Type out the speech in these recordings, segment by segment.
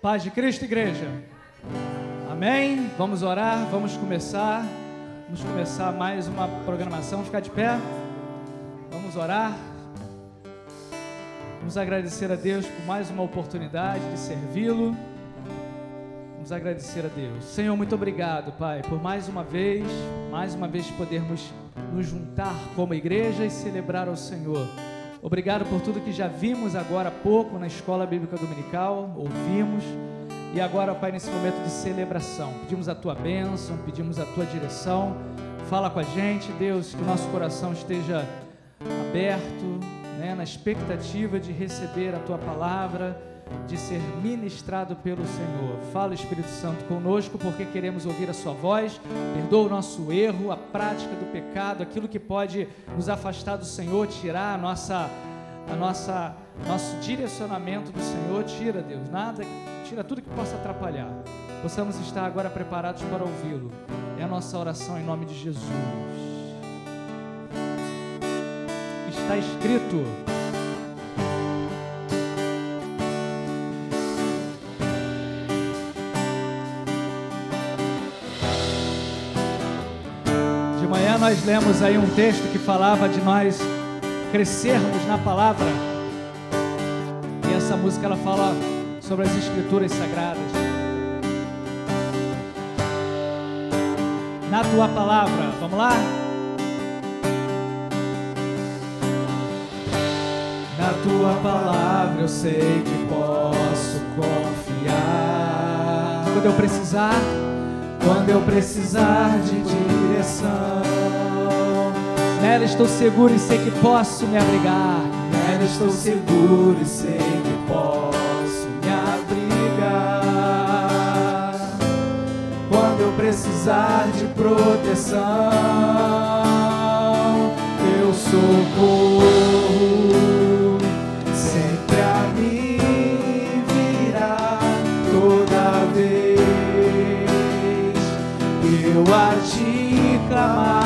Paz de Cristo, igreja. Amém? Vamos orar, vamos começar mais uma programação. Ficar de pé. Vamos orar. Vamos agradecer a Deus por mais uma oportunidade de servi-lo. Vamos agradecer a Deus. Senhor, muito obrigado, Pai, por mais uma vez podermos nos juntar como igreja e celebrar ao Senhor. Obrigado por tudo que já vimos agora há pouco na Escola Bíblica Dominical, ouvimos, e agora, Pai, nesse momento de celebração, pedimos a Tua bênção, pedimos a Tua direção, fala com a gente, Deus, que o nosso coração esteja aberto, na expectativa de receber a Tua palavra, de ser ministrado pelo Senhor. Fala, Espírito Santo, conosco, porque queremos ouvir a Sua voz. Perdoa o nosso erro, a prática do pecado, aquilo que pode nos afastar do Senhor, tirar nosso direcionamento do Senhor. Tira, Deus, tira tudo que possa atrapalhar. Possamos estar agora preparados para ouvi-lo. É a nossa oração em nome de Jesus. Está escrito: nós lemos aí um texto que falava de nós crescermos na palavra, e essa música ela fala sobre as escrituras sagradas. Na tua palavra, vamos lá? Na tua palavra eu sei que posso confiar. Quando eu precisar de direção, nela estou seguro e sei que posso me abrigar. Nela estou seguro e sei que posso me abrigar. Quando eu precisar de proteção, eu socorro. Sempre a mim virá toda vez que eu a te clamar.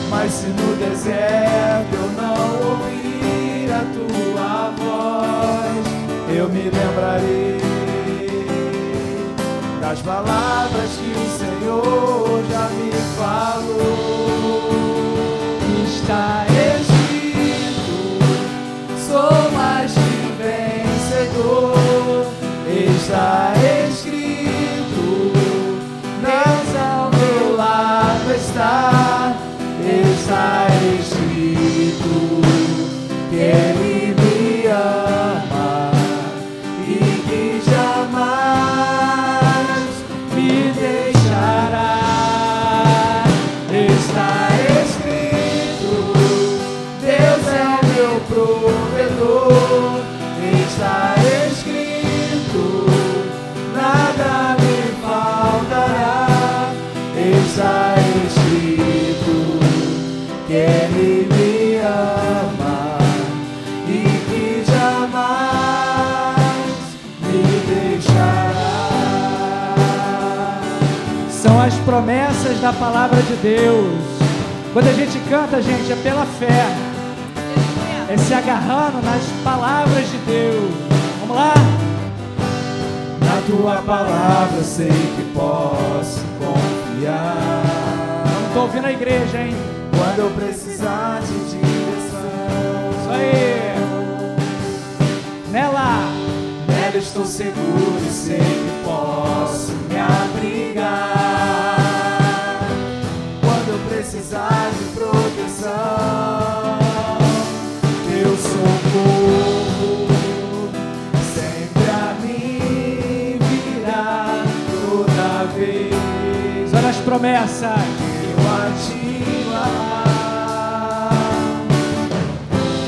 Mas se no deserto eu não ouvir a tua voz, eu me lembrarei das palavras que o Senhor já me falou. Está escrito, sou mais que vencedor. Está escrito, Deus ao meu lado está. Está escrito que Ele me ama e que jamais me deixará. Está escrito, Deus é o meu provedor. Está escrito, nada me faltará. Está escrito que Ele me ama e que jamais me deixará. São as promessas da palavra de Deus. Quando a gente canta, gente, é pela fé, é se agarrando nas palavras de Deus. Vamos lá? Na tua palavra eu sei que posso confiar. Não estou ouvindo a igreja, hein? Quando eu precisar de direção, isso aí. Nela estou seguro e sei que posso me abrigar. Quando eu precisar de proteção, eu socorro. Sempre a mim virá toda vez. Olha as promessas. Eu a te amar.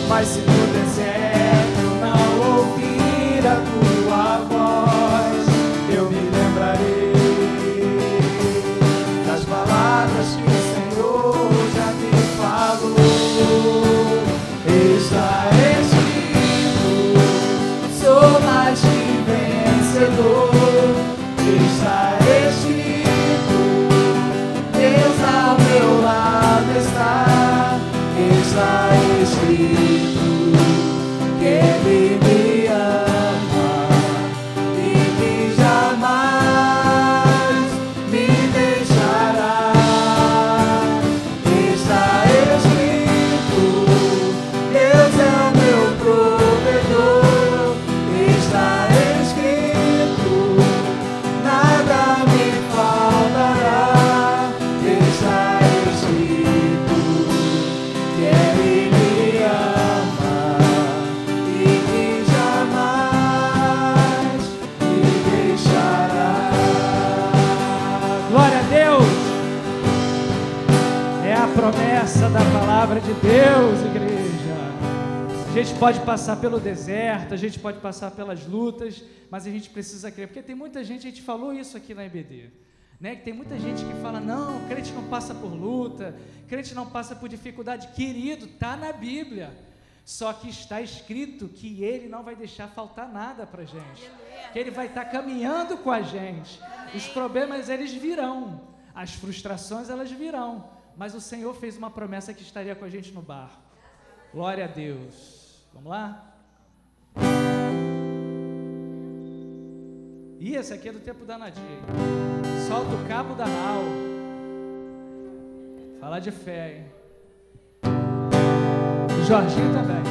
Mas se no deserto eu não ouvir a tua voz, eu me lembrarei das palavras que o Senhor já me falou. Está escrito, sou mais que vencedor. Está escrito, Deus promessa da palavra de Deus, igreja. A gente pode passar pelo deserto, a gente pode passar pelas lutas, mas a gente precisa crer, porque tem muita gente, a gente falou isso aqui na IBD, né? Que tem muita gente que fala, não, crente não passa por luta, crente não passa por dificuldade. Querido, está na Bíblia, só que está escrito que Ele não vai deixar faltar nada para a gente, que Ele vai estar caminhando com a gente. Os problemas, eles virão, as frustrações, elas virão, mas o Senhor fez uma promessa que estaria com a gente no barco. Glória a Deus. Vamos lá? E esse aqui é do tempo da Nadia. Solta o cabo da nau. Fala de fé, hein? E Jorginho também.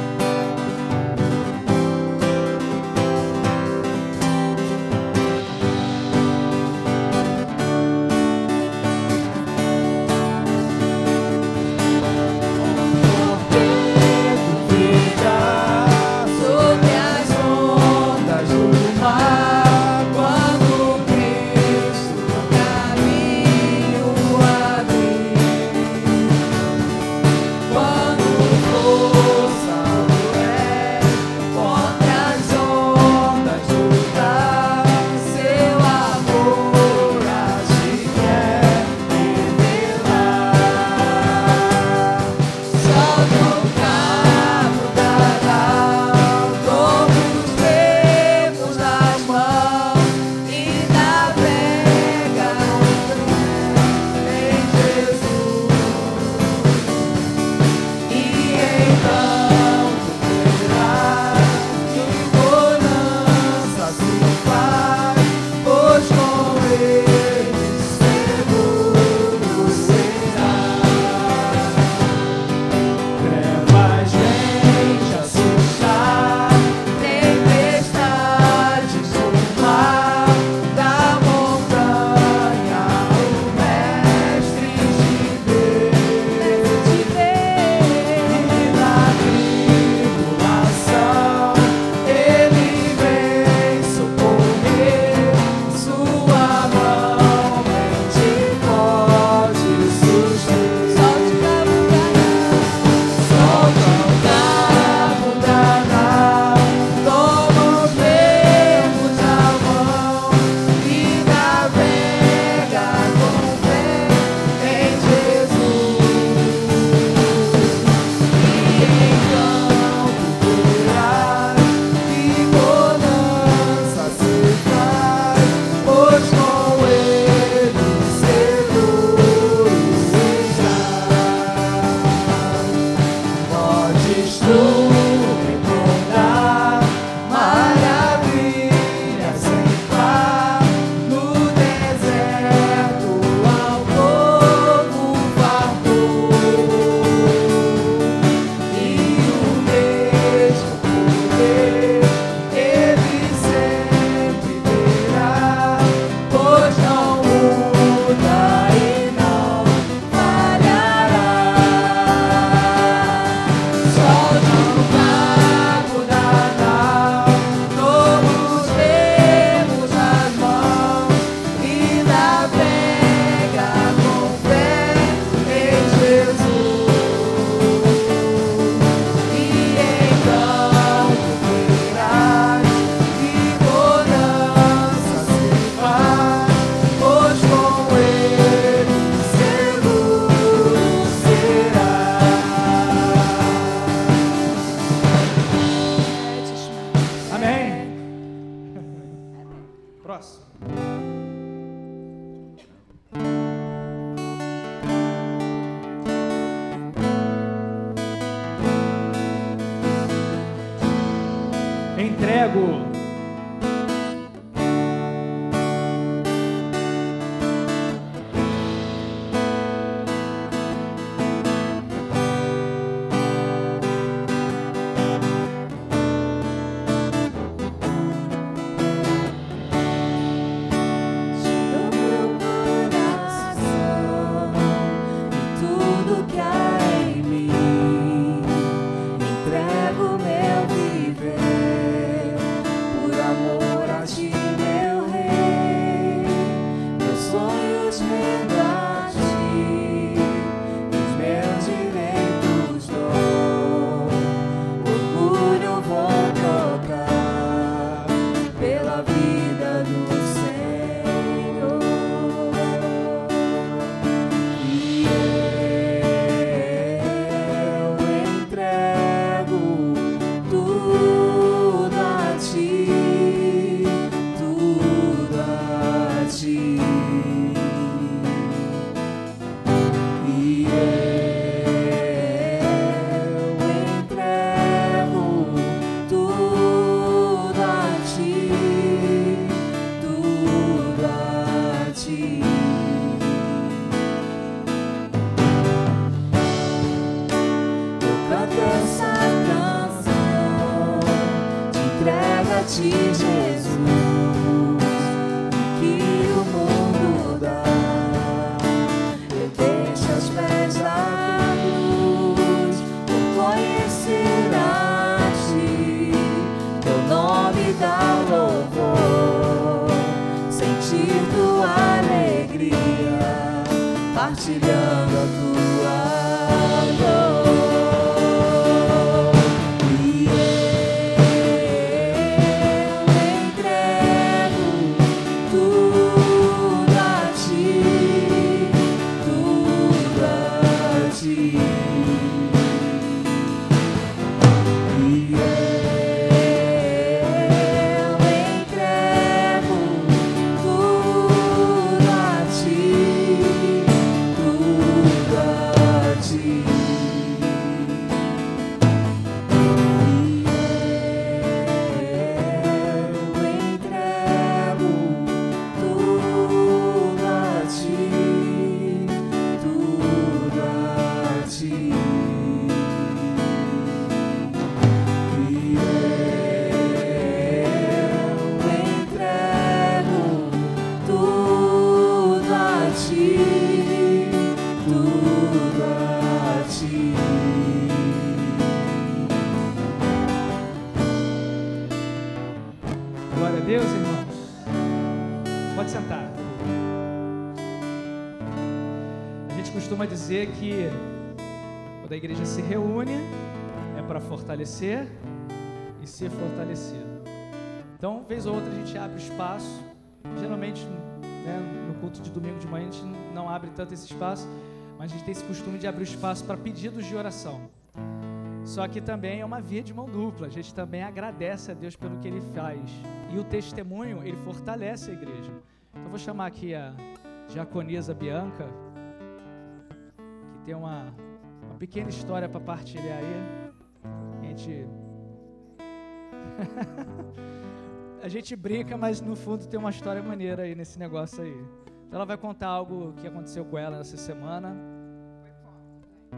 Entrego. Entrego meu viver. ti, Jesus, que o mundo dá. Eu deixo aos pés da cruz por conhecer a ti. Teu nome dá louvor, sentir tua alegria, partilhando a tua dor. Glória a Deus, irmãos. Pode sentar. A gente costuma dizer que quando a igreja se reúne é para fortalecer e ser fortalecido. Então, vez ou outra, a gente abre o espaço. Geralmente, né, no culto de domingo de manhã, a gente não abre tanto esse espaço, mas a gente tem esse costume de abrir o espaço para pedidos de oração. Só que também é uma via de mão dupla. A gente também agradece a Deus pelo que Ele faz. E o testemunho, ele fortalece a igreja. Então, eu vou chamar aqui a diaconisa Bianca, que tem uma pequena história para partilhar aí. A gente brinca, mas no fundo tem uma história maneira aí nesse negócio aí. Então, ela vai contar algo que aconteceu com ela nessa semana.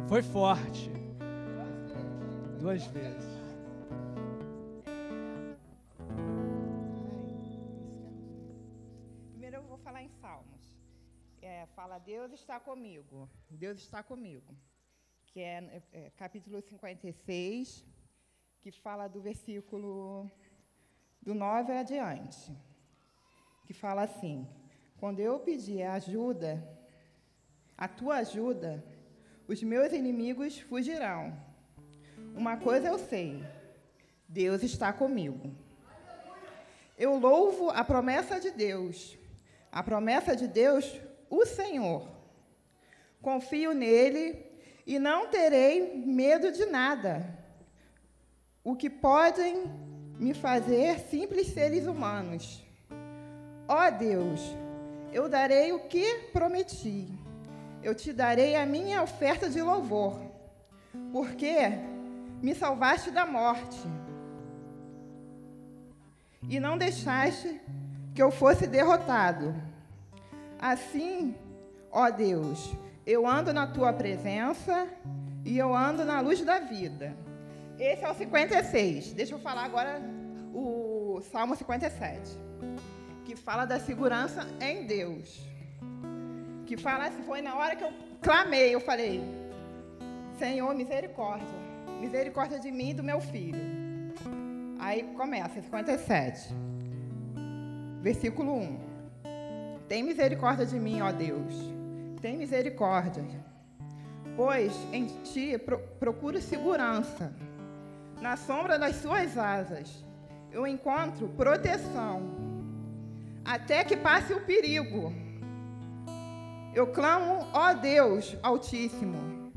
Foi forte. 2 vezes. Primeiro eu vou falar em Salmos. Fala, Deus está comigo. Deus está comigo. Que é capítulo 56, que fala do versículo do 9 adiante. Que fala assim: quando eu pedir ajuda, a tua ajuda, os meus inimigos fugirão. Uma coisa eu sei, Deus está comigo. Eu louvo a promessa de Deus, o Senhor. Confio nele e não terei medo de nada. O que podem me fazer simples seres humanos. Ó Deus, eu darei o que prometi. Eu te darei a minha oferta de louvor, porque me salvaste da morte e não deixaste que eu fosse derrotado. Assim, ó Deus, eu ando na tua presença e eu ando na luz da vida. Esse é o 56. Deixa eu falar agora o Salmo 57, que fala da segurança em Deus. Que fala assim, foi na hora que eu clamei, eu falei: Senhor, misericórdia. Misericórdia de mim e do meu filho. Aí começa, 57. Versículo 1. Tem misericórdia de mim, ó Deus. Tem misericórdia. Pois em ti procuro segurança. Na sombra das suas asas eu encontro proteção. Até que passe o perigo. Eu clamo, ó Deus Altíssimo.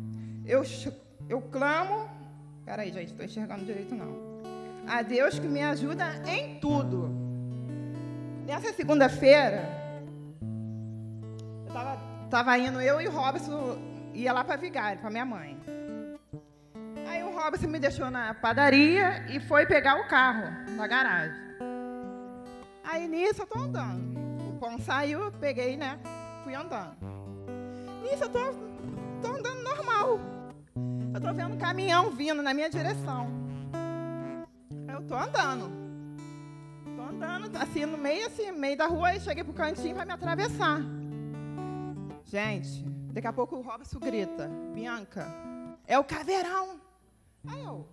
Eu clamo... Peraí, gente, estou enxergando direito, não. A Deus que me ajuda em tudo. Nessa segunda-feira, eu estava indo, eu e o Robson, ia lá para Vigário, para minha mãe. Aí o Robson me deixou na padaria e foi pegar o carro na garagem. Aí nisso eu estou andando. O pão saiu, eu peguei, né? Fui andando. Nisso eu estou andando normal. Eu estou vendo um caminhão vindo na minha direção. Eu estou andando. andando assim no meio da rua, e cheguei pro cantinho para me atravessar. Gente, daqui a pouco o Robson grita: Bianca, é o caveirão. Aí eu...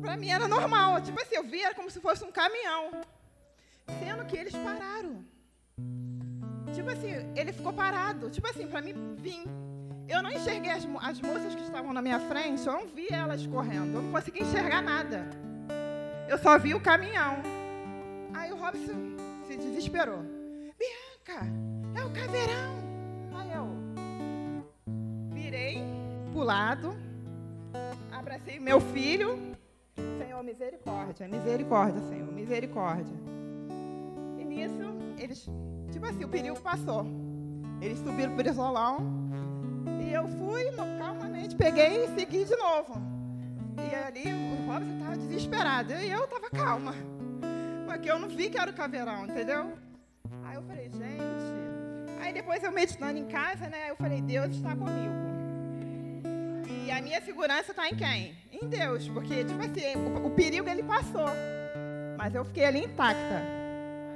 Pra mim era normal, tipo assim, eu via como se fosse um caminhão. Sendo que eles pararam. Tipo assim, ele ficou parado. Tipo assim, pra mim vir. Eu não enxerguei as moças que estavam na minha frente, eu não vi elas correndo. Eu não consegui enxergar nada. Eu só vi o caminhão. Aí o Robson se desesperou. Bianca, é o caveirão. Aí eu virei pro lado, abracei meu filho. Senhor, misericórdia, misericórdia, Senhor, misericórdia. E nisso, eles, tipo assim, o perigo passou. Eles subiram por isolão. E eu fui, calmamente, peguei e segui de novo. E ali, o Robson estava desesperado. E eu estava calma. Porque eu não vi que era o caveirão, entendeu? Aí eu falei, gente... Aí depois eu meditando em casa, né? Eu falei, Deus está comigo. E a minha segurança está em quem? Em Deus. Porque, tipo assim, o perigo ele passou. Mas eu fiquei ali intacta.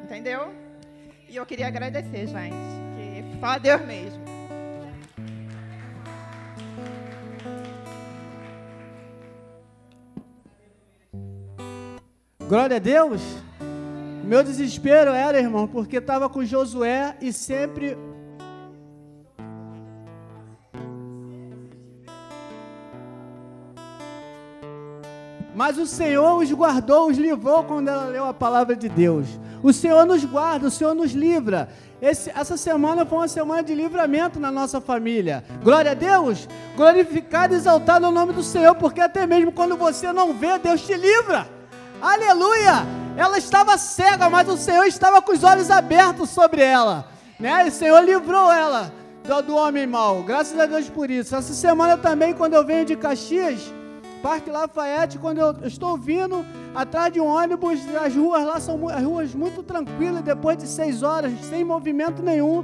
Entendeu? E eu queria agradecer, gente. Que só Deus mesmo. Glória a Deus. Meu desespero era, irmão, porque estava com Josué e sempre... Mas o Senhor os guardou, os livrou quando ela leu a palavra de Deus. O Senhor nos guarda, o Senhor nos livra. Essa semana foi uma semana de livramento na nossa família. Glória a Deus. Glorificado e exaltado é o nome do Senhor, porque até mesmo quando você não vê, Deus te livra. Aleluia! Ela estava cega, mas o Senhor estava com os olhos abertos sobre ela, né? E o Senhor livrou ela do homem mau. Graças a Deus por isso. Essa semana também, quando eu venho de Caxias, Parque Lafayette, quando eu estou vindo atrás de um ônibus, as ruas lá são as ruas muito tranquilas, depois de 6 horas, sem movimento nenhum.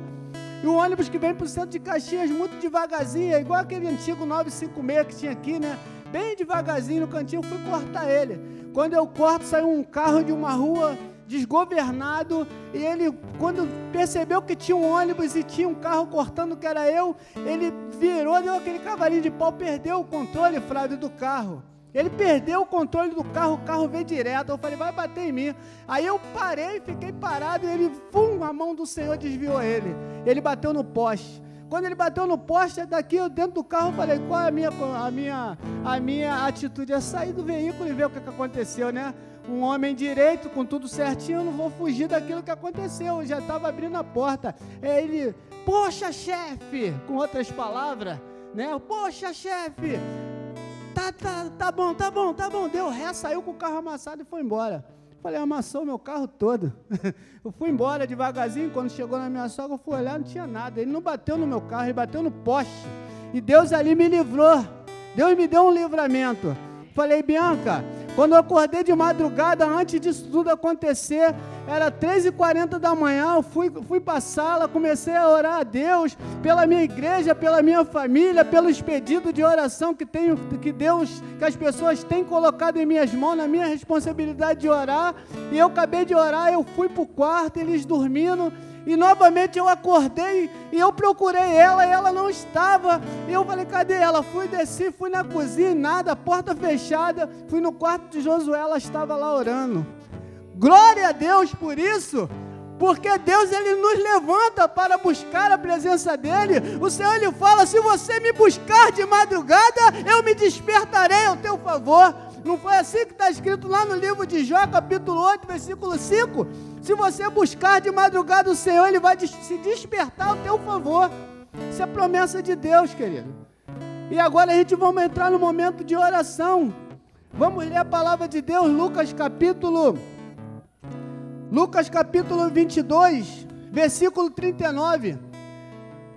E o ônibus que vem para o centro de Caxias muito devagarzinho, igual aquele antigo 956 que tinha aqui, né? Bem devagarzinho no cantinho, eu fui cortar ele. Quando eu corto, saiu um carro de uma rua desgovernado, e ele, quando percebeu que tinha um ônibus e tinha um carro cortando que era eu, ele virou, deu aquele cavalinho de pau, perdeu o controle, Flávio, do carro. Ele perdeu o controle do carro, o carro veio direto. Eu falei, vai bater em mim. Aí eu parei, fiquei parado, e ele, a mão do Senhor desviou ele. Ele bateu no poste. Quando ele bateu no poste, daqui eu dentro do carro, eu falei, qual é a minha atitude? É sair do veículo e ver o que aconteceu, né? Um homem direito, com tudo certinho, eu não vou fugir daquilo que aconteceu. Eu já estava abrindo a porta. Ele, poxa, chefe, com outras palavras, né? Poxa, chefe, tá bom. Deu ré, saiu com o carro amassado e foi embora. Falei, amassou meu carro todo. Eu fui embora devagarzinho, quando chegou na minha sogra, eu fui olhar, não tinha nada. Ele não bateu no meu carro, ele bateu no poste. E Deus ali me livrou. Deus me deu um livramento. Falei, Bianca, quando eu acordei de madrugada, antes disso tudo acontecer, era 3h40 da manhã, eu fui para a sala, comecei a orar a Deus, pela minha igreja, pela minha família, pelos pedidos de oração que as pessoas têm colocado em minhas mãos, na minha responsabilidade de orar, e eu acabei de orar, eu fui para o quarto, eles dormindo, e novamente eu acordei, e eu procurei ela, e ela não estava, e eu falei, cadê ela? Desci, fui na cozinha, nada, porta fechada, fui no quarto de Josué, ela estava lá orando. Glória a Deus por isso, porque Deus, Ele nos levanta para buscar a presença dEle. O Senhor, Ele fala, se você me buscar de madrugada, eu me despertarei ao teu favor. Não foi assim que está escrito lá no livro de Jó, capítulo 8, versículo 5? Se você buscar de madrugada o Senhor, Ele vai se despertar ao teu favor. Isso é promessa de Deus, querido. E agora a gente vamos entrar no momento de oração. Vamos ler a palavra de Deus, Lucas capítulo 22, versículo 39.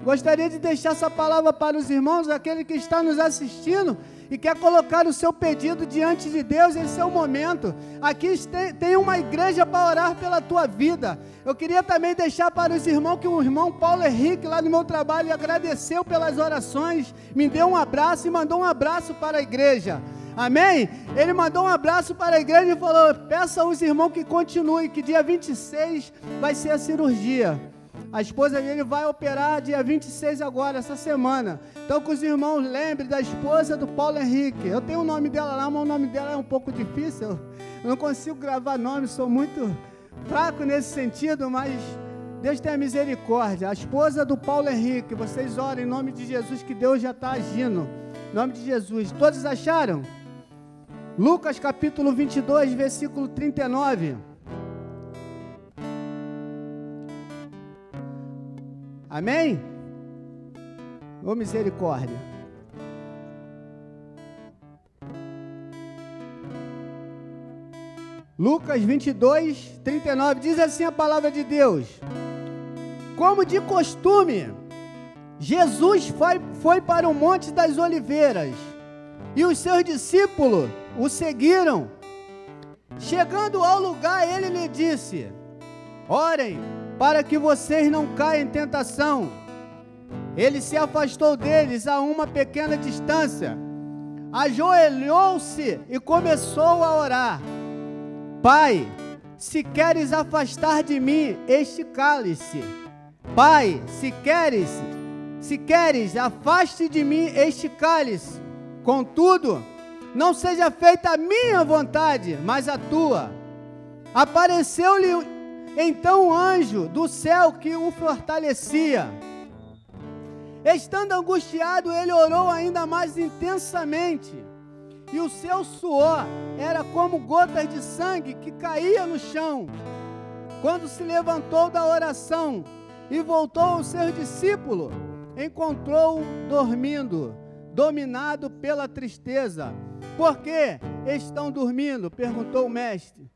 Gostaria de deixar essa palavra para os irmãos, aquele que está nos assistindo e quer colocar o seu pedido diante de Deus. Esse é o momento. Aqui tem uma igreja para orar pela tua vida. Eu queria também deixar para os irmãos que o irmão Paulo Henrique, lá no meu trabalho, agradeceu pelas orações, me deu um abraço e mandou um abraço para a igreja. Amém? Ele mandou um abraço para a igreja e falou: peça aos irmãos que continuem, que dia 26 vai ser a cirurgia. A esposa dele vai operar dia 26 agora, essa semana. Então que os irmãos lembrem da esposa do Paulo Henrique. Eu tenho o nome dela lá, mas o nome dela é um pouco difícil. Eu não consigo gravar nome, sou muito fraco nesse sentido, mas Deus tenha misericórdia. A esposa do Paulo Henrique, vocês orem em nome de Jesus, que Deus já está agindo. Em nome de Jesus. Todos acharam? Lucas capítulo 22, versículo 39. Amém? Ô misericórdia. Lucas 22, 39, diz assim a palavra de Deus: como de costume, Jesus foi para o Monte das Oliveiras, e os seus discípulos o seguiram. Chegando ao lugar, ele lhe disse: orem, para que vocês não caiam em tentação. Ele se afastou deles a uma pequena distância, ajoelhou-se e começou a orar: Pai, se queres afastar de mim este cálice, Pai, se queres, afaste de mim este cálice. Contudo, não seja feita a minha vontade, mas a tua. Apareceu-lhe então um anjo do céu que o fortalecia. Estando angustiado, ele orou ainda mais intensamente, e o seu suor era como gotas de sangue que caía no chão. Quando se levantou da oração e voltou aos seus discípulos, encontrou-o dormindo, dominado pela tristeza. Por que estão dormindo? Perguntou o mestre.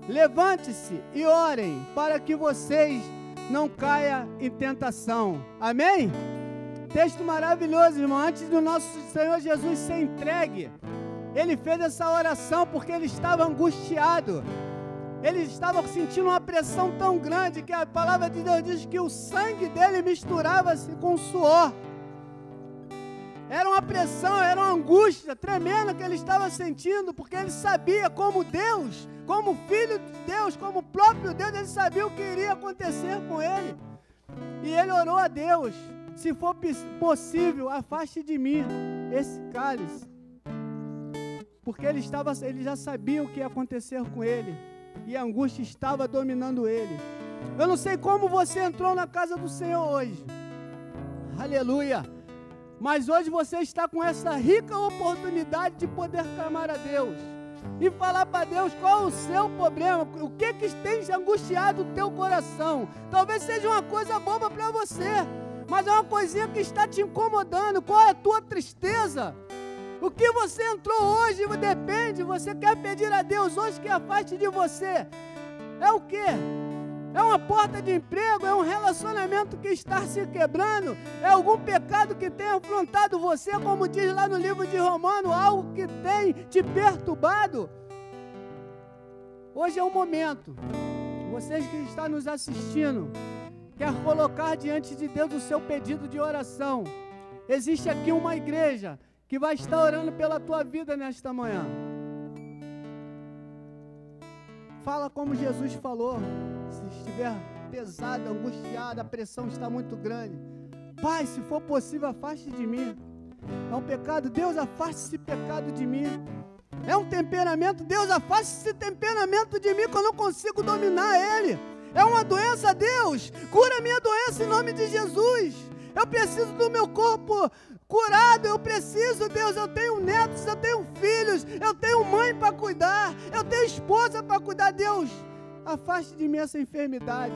Levante-se e orem, para que vocês não caiam em tentação. Amém? Texto maravilhoso, irmão. Antes do nosso Senhor Jesus ser entregue, ele fez essa oração porque ele estava angustiado. Ele estava sentindo uma pressão tão grande que a palavra de Deus diz que o sangue dele misturava-se com o suor. Era uma pressão, era uma angústia tremenda que ele estava sentindo, porque ele sabia como Deus, como Filho de Deus, como o próprio Deus, ele sabia o que iria acontecer com ele. E ele orou a Deus: se for possível, afaste de mim esse cálice. Porque ele já sabia o que ia acontecer com ele, e a angústia estava dominando ele. Eu não sei como você entrou na casa do Senhor hoje, aleluia, mas hoje você está com essa rica oportunidade de poder clamar a Deus e falar para Deus qual é o seu problema, o que tem angustiado o teu coração. Talvez seja uma coisa boba para você, mas é uma coisinha que está te incomodando. Qual é a tua tristeza? O que você entrou hoje depende. Você quer pedir a Deus hoje que afaste de você? É o quê? É uma porta de emprego? É um relacionamento que está se quebrando? É algum pecado que tem afrontado você, como diz lá no livro de Romanos, algo que tem te perturbado? Hoje é o momento. Vocês que estão nos assistindo, quer colocar diante de Deus o seu pedido de oração. Existe aqui uma igreja que vai estar orando pela tua vida nesta manhã. Fala como Jesus falou. Se estiver pesado, angustiado, a pressão está muito grande: Pai, se for possível, afaste de mim. É um pecado? Deus, afaste esse pecado de mim. É um temperamento? Deus, afaste esse temperamento de mim, que eu não consigo dominar ele. É uma doença? Deus, cura minha doença em nome de Jesus. Eu preciso do meu corpo curado, eu preciso, Deus, eu tenho netos, eu tenho filhos, eu tenho mãe para cuidar, eu tenho esposa para cuidar. Deus, afaste de mim essa enfermidade.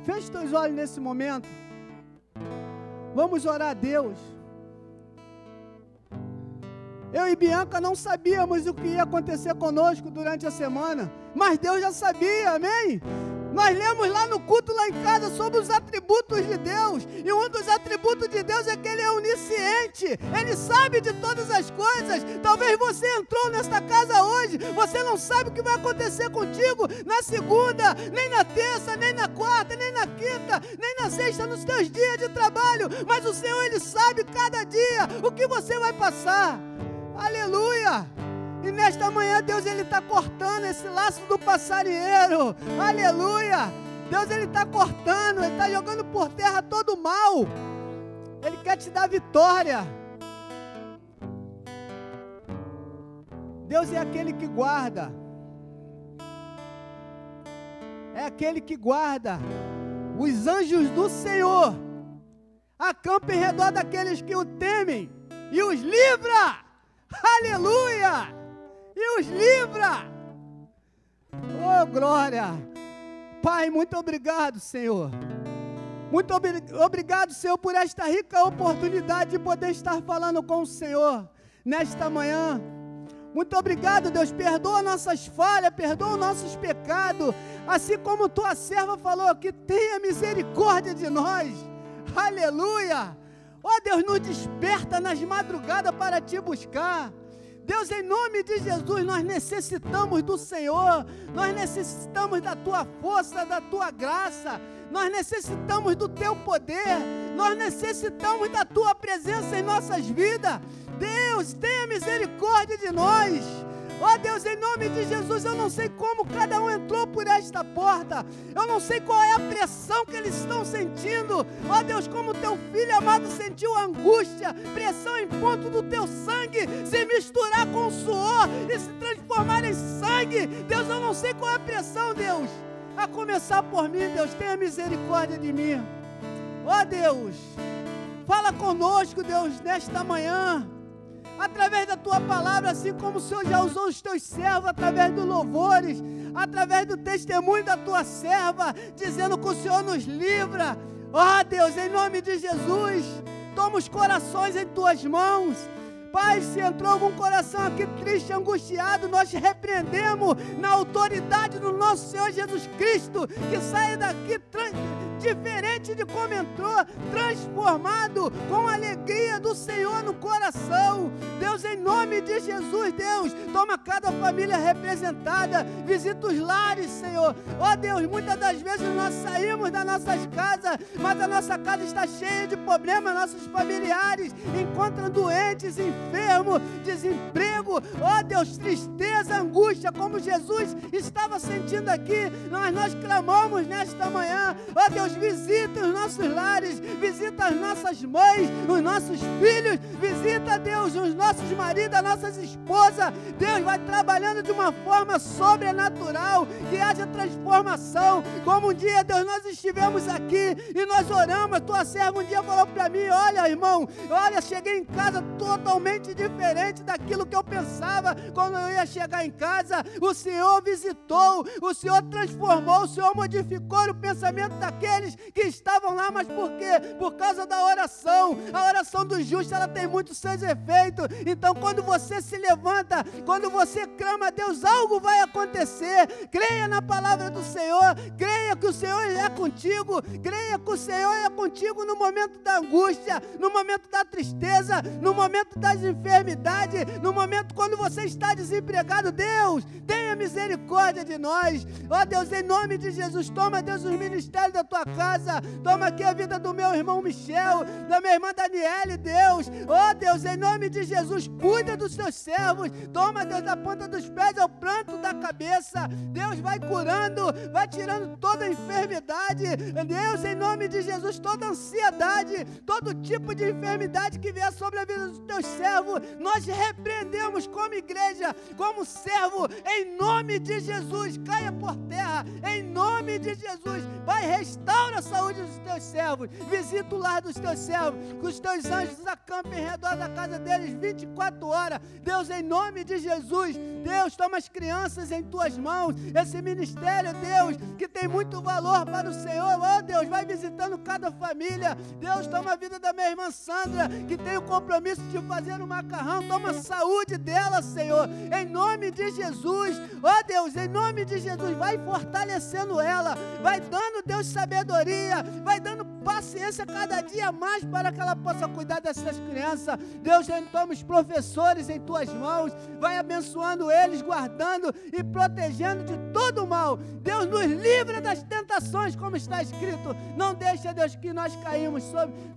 Feche teus olhos nesse momento. Vamos orar a Deus. Eu e Bianca não sabíamos o que ia acontecer conosco durante a semana, mas Deus já sabia, amém? Nós lemos lá no culto, lá em casa, sobre os atributos de Deus. E um dos atributos de Deus é que Ele é onisciente. Ele sabe de todas as coisas. Talvez você entrou nesta casa hoje, você não sabe o que vai acontecer contigo na segunda, nem na terça, nem na quarta, nem na quinta, nem na sexta, nos teus dias de trabalho. Mas o Senhor, Ele sabe cada dia o que você vai passar. Aleluia! E nesta manhã, Deus, Ele está cortando esse laço do passarinheiro. Aleluia! Deus, Ele está cortando, Ele está jogando por terra todo o mal. Ele quer te dar vitória. Deus é aquele que guarda. É aquele que guarda. Os anjos do Senhor acampam em redor daqueles que o temem e os livra. Aleluia! E os livra. Oh, glória! Pai, muito obrigado, Senhor. Muito obrigado, Senhor, por esta rica oportunidade de poder estar falando com o Senhor nesta manhã. Muito obrigado, Deus. Perdoa nossas falhas, perdoa nossos pecados. Assim como tua serva falou aqui, tenha misericórdia de nós. Aleluia! Ó Deus, nos desperta nas madrugadas para te buscar. Deus, em nome de Jesus, nós necessitamos do Senhor, nós necessitamos da tua força, da tua graça, nós necessitamos do teu poder, nós necessitamos da tua presença em nossas vidas. Deus, tenha misericórdia de nós. Ó Deus, em nome de Jesus, eu não sei como cada um entrou por esta porta, eu não sei qual é a pressão que eles estão sentindo. Ó Deus, como teu filho amado sentiu angústia, pressão em ponto do teu sangue se misturar com o suor e se transformar em sangue. Deus, eu não sei qual é a pressão, Deus, a começar por mim. Deus, tenha misericórdia de mim. Ó Deus, fala conosco, Deus, nesta manhã, através da tua palavra, assim como o Senhor já usou os teus servos, através dos louvores, através do testemunho da tua serva, dizendo que o Senhor nos livra. Ó Deus, em nome de Jesus, toma os corações em tuas mãos. Pai, se entrou algum coração aqui triste, angustiado, nós repreendemos na autoridade do nosso Senhor Jesus Cristo, que saia daqui diferente de como entrou, transformado com a alegria do Senhor no coração. Deus, em nome de Jesus, Deus, toma cada família representada, visita os lares, Senhor. Ó Deus, muitas das vezes nós saímos das nossas casas, mas a nossa casa está cheia de problemas, nossos familiares encontram doentes, enfermos, desemprego, ó Deus, tristeza, angústia, como Jesus estava sentindo aqui. Nós clamamos nesta manhã, ó Deus, visita os nossos lares, visita as nossas mães, os nossos filhos, visita, Deus, os nossos maridos, as nossas esposas. Deus, vai trabalhando de uma forma sobrenatural, que haja transformação. Como um dia, Deus, nós estivemos aqui e nós oramos, a tua serva um dia falou para mim: olha, irmão, olha, cheguei em casa totalmente diferente daquilo que eu pensava quando eu ia chegar em casa. O Senhor visitou, o Senhor transformou, o Senhor modificou o pensamento daqueles que estavam lá. Mas por quê? Por causa da oração. A oração do justo, ela tem muitos seus efeitos. Então, quando você se levanta, quando você clama a Deus, algo vai acontecer. Creia na palavra do Senhor, creia que o Senhor é contigo, creia que o Senhor é contigo no momento da angústia, no momento da tristeza, no momento das enfermidades, no momento quando você está desempregado. Deus, tenha misericórdia de nós. Ó Deus, em nome de Jesus, toma, Deus, os ministérios da tua casa, toma aqui a vida do meu irmão Michel, da minha irmã Daniele, Deus. Ó Deus, em nome de Jesus, cuida dos teus servos, toma, Deus, da ponta dos pés ao planto da cabeça. Deus, vai curando, vai tirando toda a enfermidade. Deus, em nome de Jesus, toda ansiedade, todo tipo de enfermidade que vier sobre a vida dos teus servos, nós repreendemos como igreja, como servo, em nome de Jesus. Caia por terra, em nome de Jesus. Vai, restaura a saúde dos teus servos, visita o lar dos teus servos, que os teus anjos acampem em redor da casa deles 24 horas. Deus, em nome de Jesus, Deus, toma as crianças em tuas mãos, esse ministério, Deus, que tem muito valor para o Senhor. Ó Deus, vai visitando cada família. Deus, toma a vida da minha irmã Sandra, que tem o compromisso de fazer o macarrão, toma a saúde dela, Senhor, em nome de Jesus. Ó Deus, em nome de Jesus, vai fortalecendo ela, vai dando, Deus, sabedoria sabedoria, vai dando paciência cada dia mais para que ela possa cuidar dessas crianças. Deus, toma os professores em tuas mãos, vai abençoando eles, guardando e protegendo de todo o mal. Deus, nos livra das tentações, como está escrito. Não deixa, Deus, que nós caímos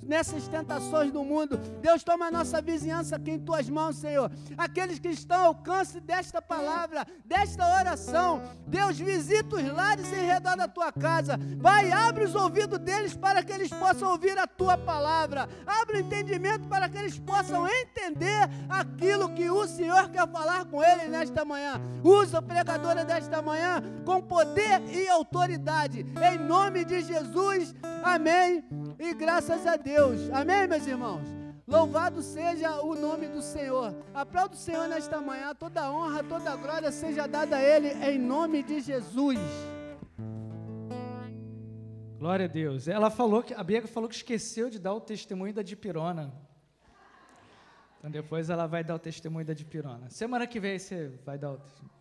nessas tentações do mundo. Deus, toma a nossa vizinhança aqui em tuas mãos, Senhor. Aqueles que estão ao alcance desta palavra, desta oração, Deus, visita os lares em redor da tua casa. Vai, abre os ouvidos deles para que eles possam ouvir a tua palavra. Abre o entendimento para que eles possam entender aquilo que o Senhor quer falar com eles nesta manhã. Usa a pregadora desta manhã com poder e autoridade. Em nome de Jesus, amém. E graças a Deus. Amém, meus irmãos? Louvado seja o nome do Senhor. Aplauda o Senhor nesta manhã. Toda honra, toda glória seja dada a Ele em nome de Jesus. Glória a Deus. A Bianca falou que esqueceu de dar o testemunho da dipirona. Então depois ela vai dar o testemunho da dipirona. Semana que vem você vai dar o testemunho.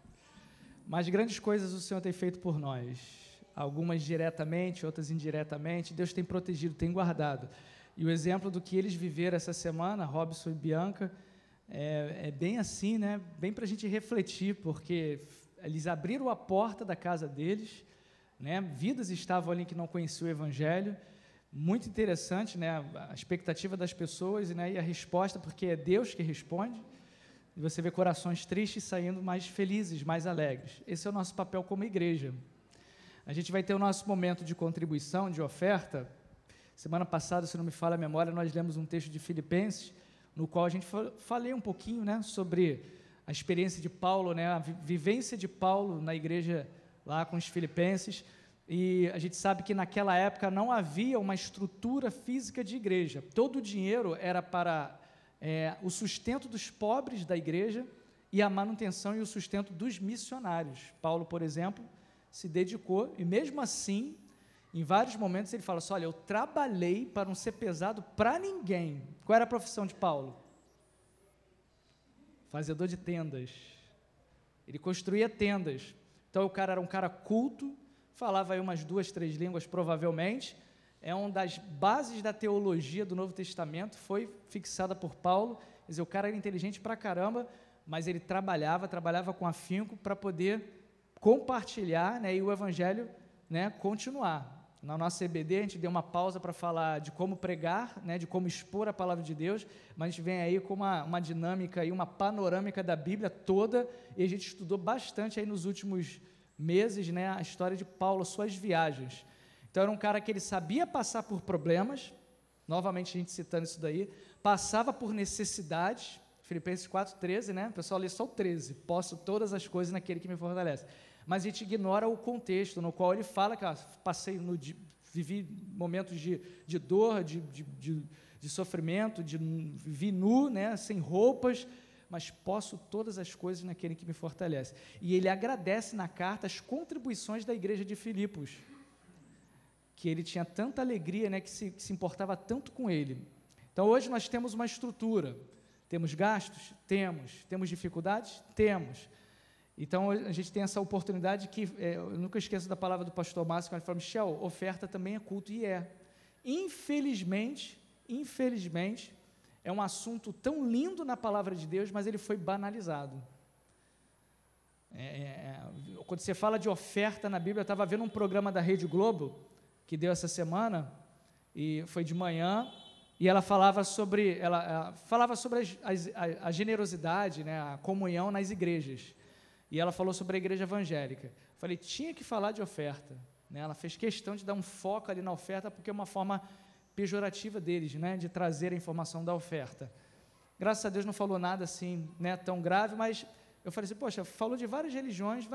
Mas grandes coisas o Senhor tem feito por nós. Algumas diretamente, outras indiretamente. Deus tem protegido, tem guardado. E o exemplo do que eles viveram essa semana, Robson e Bianca, é bem assim, né? Bem para a gente refletir, porque eles abriram a porta da casa deles, né? Vidas estavam ali que não conheciam o Evangelho. Muito interessante, né? A expectativa das pessoas, né? E a resposta, porque é Deus que responde. E você vê corações tristes saindo mais felizes, mais alegres. Esse é o nosso papel como igreja. A gente vai ter o nosso momento de contribuição, de oferta. Semana passada, se não me falha a memória, nós lemos um texto de Filipenses, no qual a gente falei um pouquinho, né, sobre a experiência de Paulo, né, a vivência de Paulo na igreja lá com os filipenses, e a gente sabe que naquela época não havia uma estrutura física de igreja. Todo o dinheiro era para o sustento dos pobres da igreja e a manutenção e o sustento dos missionários. Paulo, por exemplo, se dedicou, e mesmo assim, em vários momentos ele fala assim, olha, eu trabalhei para não ser pesado para ninguém. Qual era a profissão de Paulo? Fazedor de tendas. Ele construía tendas. Então o cara era um cara culto, falava aí umas 2, 3 línguas provavelmente. É uma das bases da teologia do Novo Testamento, foi fixada por Paulo. Quer dizer, o cara era inteligente pra caramba, mas ele trabalhava com afinco para poder compartilhar, né, e o Evangelho, né, continuar. Na nossa EBD, a gente deu uma pausa para falar de como pregar, né, de como expor a palavra de Deus, mas a gente vem aí com uma dinâmica e uma panorâmica da Bíblia toda, e a gente estudou bastante aí nos últimos meses, né, a história de Paulo, suas viagens. Então, era um cara que ele sabia passar por problemas, novamente a gente citando isso daí, passava por necessidades, Filipenses 4,13, né, o pessoal lê só o 13, posso todas as coisas naquele que me fortalece. Mas a gente ignora o contexto no qual ele fala que vivi momentos de dor, de sofrimento, vivi nu, né, sem roupas, mas posso todas as coisas naquele que me fortalece. E ele agradece na carta as contribuições da igreja de Filipos, que ele tinha tanta alegria, né, que se importava tanto com ele. Então, hoje nós temos uma estrutura. Temos gastos? Temos. Temos dificuldades? Temos. Então, a gente tem essa oportunidade que, eu nunca esqueço da palavra do pastor Márcio, quando ele fala, Michel, oferta também é culto, e é. Infelizmente, é um assunto tão lindo na palavra de Deus, mas ele foi banalizado. Quando você fala de oferta na Bíblia, eu estava vendo um programa da Rede Globo, que deu essa semana, e foi de manhã, e ela falava sobre a generosidade, né, a comunhão nas igrejas. E ela falou sobre a igreja evangélica. Falei, tinha que falar de oferta, né? Ela fez questão de dar um foco ali na oferta, porque é uma forma pejorativa deles, né, de trazer a informação da oferta. Graças a Deus não falou nada assim, né, tão grave, mas eu falei assim, poxa, falou de várias religiões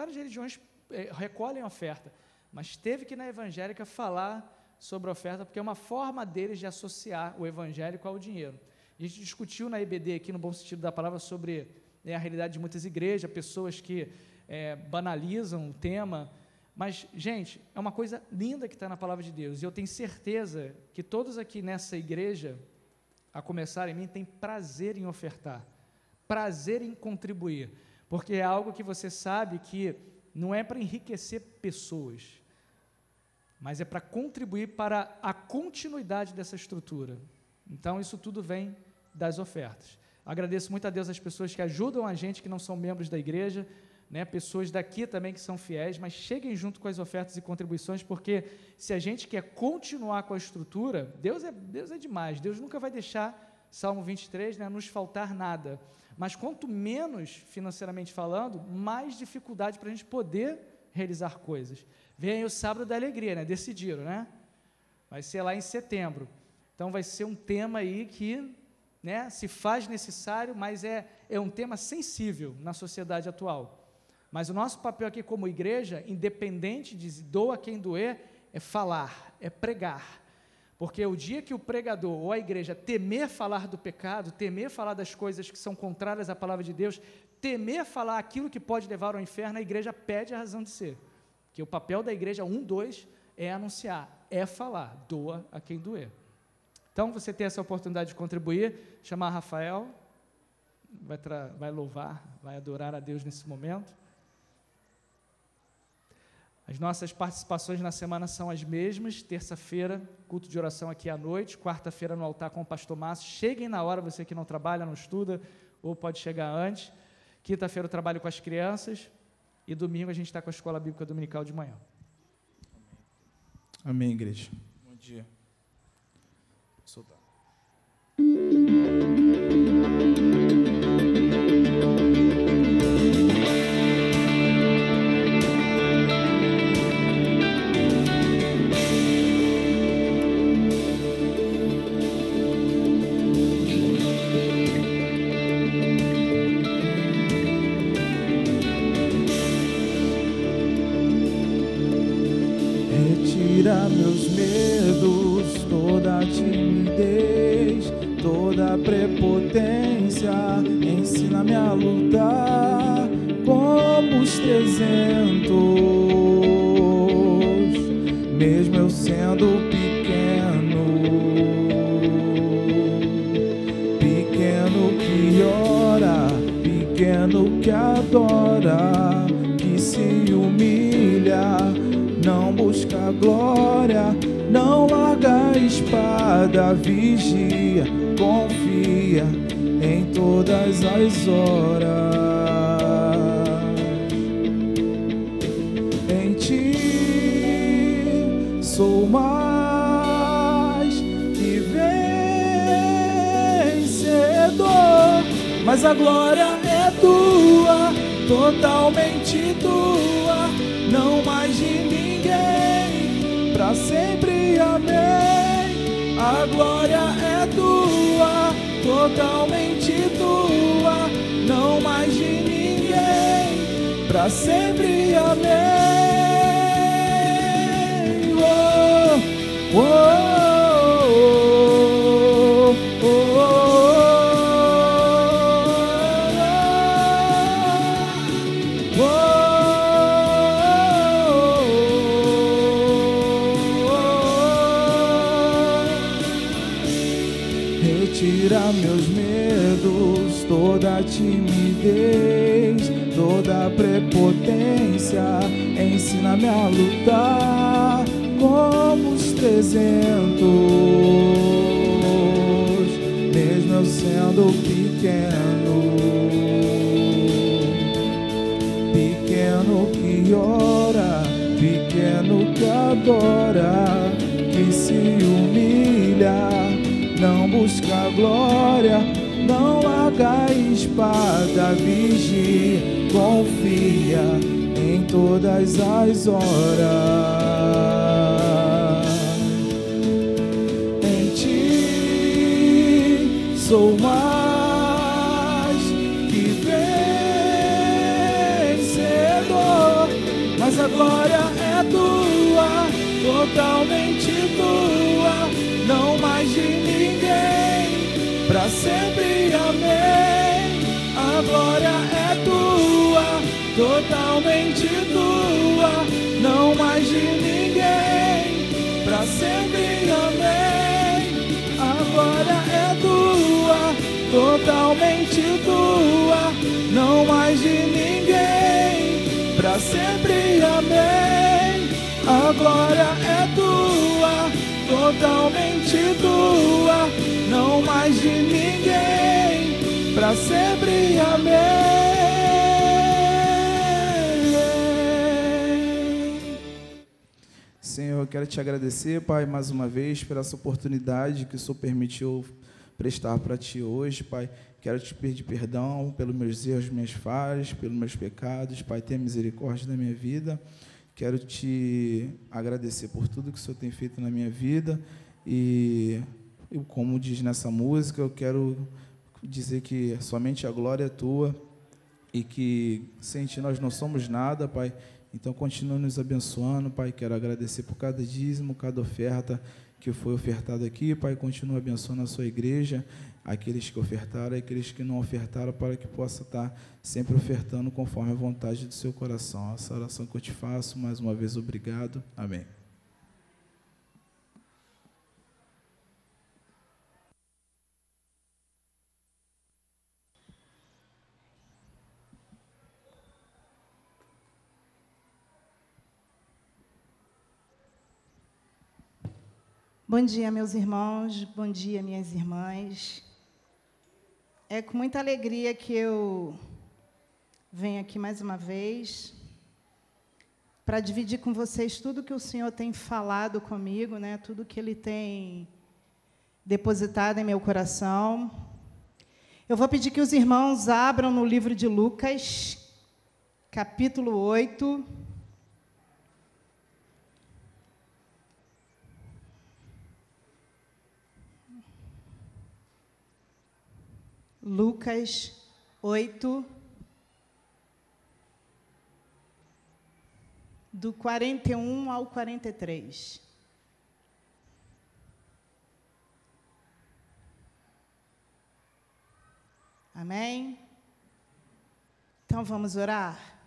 recolhem oferta, mas teve que na evangélica falar sobre a oferta, porque é uma forma deles de associar o evangélico ao dinheiro. A gente discutiu na EBD aqui, no bom sentido da palavra, sobre a realidade de muitas igrejas, pessoas que banalizam o tema, mas, gente, é uma coisa linda que está na palavra de Deus, e eu tenho certeza que todos aqui nessa igreja, a começar em mim, têm prazer em ofertar, prazer em contribuir, porque é algo que você sabe que não é para enriquecer pessoas, mas é para contribuir para a continuidade dessa estrutura. Então, isso tudo vem das ofertas. Agradeço muito a Deus as pessoas que ajudam a gente, que não são membros da igreja, né, pessoas daqui também que são fiéis, mas cheguem junto com as ofertas e contribuições, porque se a gente quer continuar com a estrutura, Deus é demais, Deus nunca vai deixar, Salmo 23, né, nos faltar nada, mas quanto menos financeiramente falando, mais dificuldade para a gente poder realizar coisas. Vem aí o sábado da alegria, né, decidiram, né, vai ser lá em setembro, então vai ser um tema aí que, né, se faz necessário, mas é um tema sensível na sociedade atual. Mas o nosso papel aqui como igreja, independente de doa quem doer, é falar, é pregar. Porque o dia que o pregador ou a igreja temer falar do pecado, temer falar das coisas que são contrárias à palavra de Deus, temer falar aquilo que pode levar ao inferno, a igreja perde a razão de ser. Porque o papel da igreja 2 é anunciar, é falar, doa a quem doer. Então, você tem essa oportunidade de contribuir, chamar Rafael, vai louvar, vai adorar a Deus nesse momento. As nossas participações na semana são as mesmas, terça-feira, culto de oração aqui à noite, quarta-feira no altar com o pastor Márcio, cheguem na hora, você que não trabalha, não estuda, ou pode chegar antes, quinta-feira eu trabalho com as crianças, e domingo a gente está com a Escola Bíblica Dominical de manhã. Amém, igreja. Bom dia. Soltar. Retira meus medos, toda timidez, toda prepotência, ensina-me a lutar como os 300, mesmo eu sendo pequeno, pequeno que ora, pequeno que adora, que se humilha, não busca glória, não larga a espada, vigia, confia em todas as horas. Em ti sou mais que vencedor, mas a glória é tua, totalmente tua, não mais de ninguém. Pra sempre, amém. A glória é tua, totalmente tua, não mais de ninguém. Pra sempre, amém. Oh, oh, oh, oh, oh, oh. Retira meus medos, toda timidez, toda prepotência, ensina-me a lutar como os 300, mesmo eu sendo pequeno, pequeno que ora, pequeno que adora, que se humilha, não busca glória, não larga a espada, vigia, confia em todas as horas. Em ti sou mais que vencedor, mas a glória é tua, totalmente tua, não mais de ninguém. Pra sempre, amém. A glória é tua, totalmente tua, não mais de ninguém. Pra sempre, amém. A glória é tua, totalmente tua, não mais de ninguém. Pra sempre, amém. A a glória é tua, totalmente tua, não mais de ninguém, pra sempre, amém. Senhor, eu quero te agradecer, Pai, mais uma vez, por essa oportunidade que o Senhor permitiu prestar para Ti hoje, Pai. Quero te pedir perdão pelos meus erros, minhas falhas, pelos meus pecados, Pai, tenha misericórdia da minha vida. Quero te agradecer por tudo que o Senhor tem feito na minha vida e como diz nessa música, eu quero dizer que somente a glória é Tua e que sem Ti nós não somos nada, Pai. Então, continua nos abençoando, Pai. Quero agradecer por cada dízimo, cada oferta que foi ofertada aqui, Pai. Continua abençoando a sua igreja, aqueles que ofertaram, aqueles que não ofertaram, para que possa estar sempre ofertando conforme a vontade do seu coração. Essa oração que eu te faço, mais uma vez, obrigado. Amém. Bom dia, meus irmãos, bom dia, minhas irmãs. É com muita alegria que eu venho aqui mais uma vez para dividir com vocês tudo que o Senhor tem falado comigo, né? Tudo que Ele tem depositado em meu coração. Eu vou pedir que os irmãos abram no livro de Lucas, capítulo 8. Lucas 8, do 41 ao 43. Amém? Então vamos orar?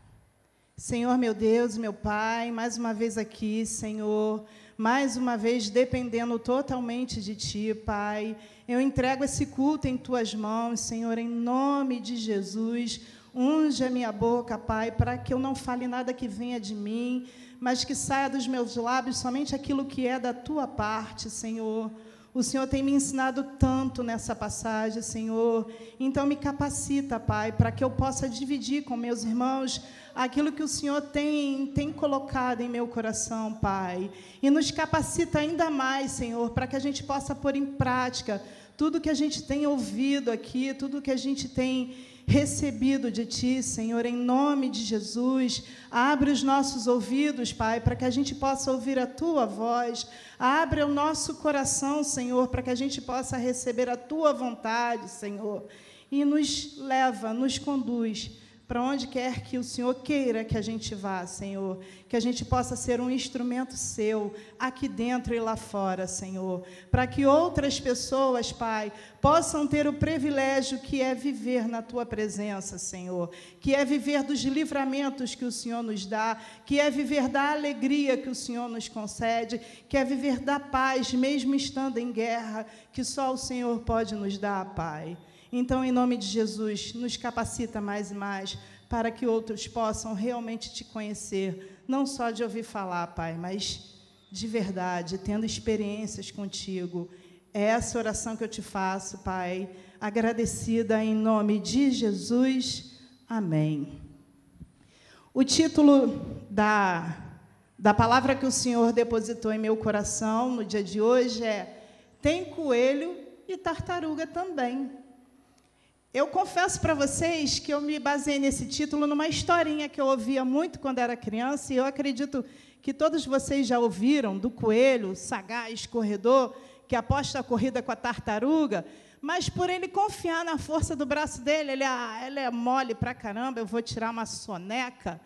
Senhor, meu Deus, meu Pai, mais uma vez aqui, Senhor, mais uma vez dependendo totalmente de Ti, Pai. Eu entrego esse culto em Tuas mãos, Senhor, em nome de Jesus. Unge a minha boca, Pai, para que eu não fale nada que venha de mim, mas que saia dos meus lábios somente aquilo que é da Tua parte, Senhor. O Senhor tem me ensinado tanto nessa passagem, Senhor. Então, me capacita, Pai, para que eu possa dividir com meus irmãos aquilo que o Senhor tem colocado em meu coração, Pai. E nos capacita ainda mais, Senhor, para que a gente possa pôr em prática tudo que a gente tem ouvido aqui, tudo que a gente tem recebido de Ti, Senhor, em nome de Jesus. Abre os nossos ouvidos, Pai, para que a gente possa ouvir a Tua voz. Abre o nosso coração, Senhor, para que a gente possa receber a Tua vontade, Senhor. E nos leva, nos conduz para onde quer que o Senhor queira que a gente vá, Senhor. Que a gente possa ser um instrumento Seu, aqui dentro e lá fora, Senhor. Para que outras pessoas, Pai, possam ter o privilégio que é viver na Tua presença, Senhor. Que é viver dos livramentos que o Senhor nos dá, que é viver da alegria que o Senhor nos concede, que é viver da paz, mesmo estando em guerra, que só o Senhor pode nos dar, Pai. Então, em nome de Jesus, nos capacita mais e mais para que outros possam realmente Te conhecer, não só de ouvir falar, Pai, mas de verdade, tendo experiências contigo. É essa oração que eu Te faço, Pai, agradecida em nome de Jesus. Amém. O título da palavra que o Senhor depositou em meu coração no dia de hoje é Tem coelho e tartaruga também. Eu confesso para vocês que eu me baseei nesse título numa historinha que eu ouvia muito quando era criança, e eu acredito que todos vocês já ouviram do coelho sagaz, corredor, que aposta a corrida com a tartaruga, mas por ele confiar na força do braço dele, ele é mole pra caramba, eu vou tirar uma soneca,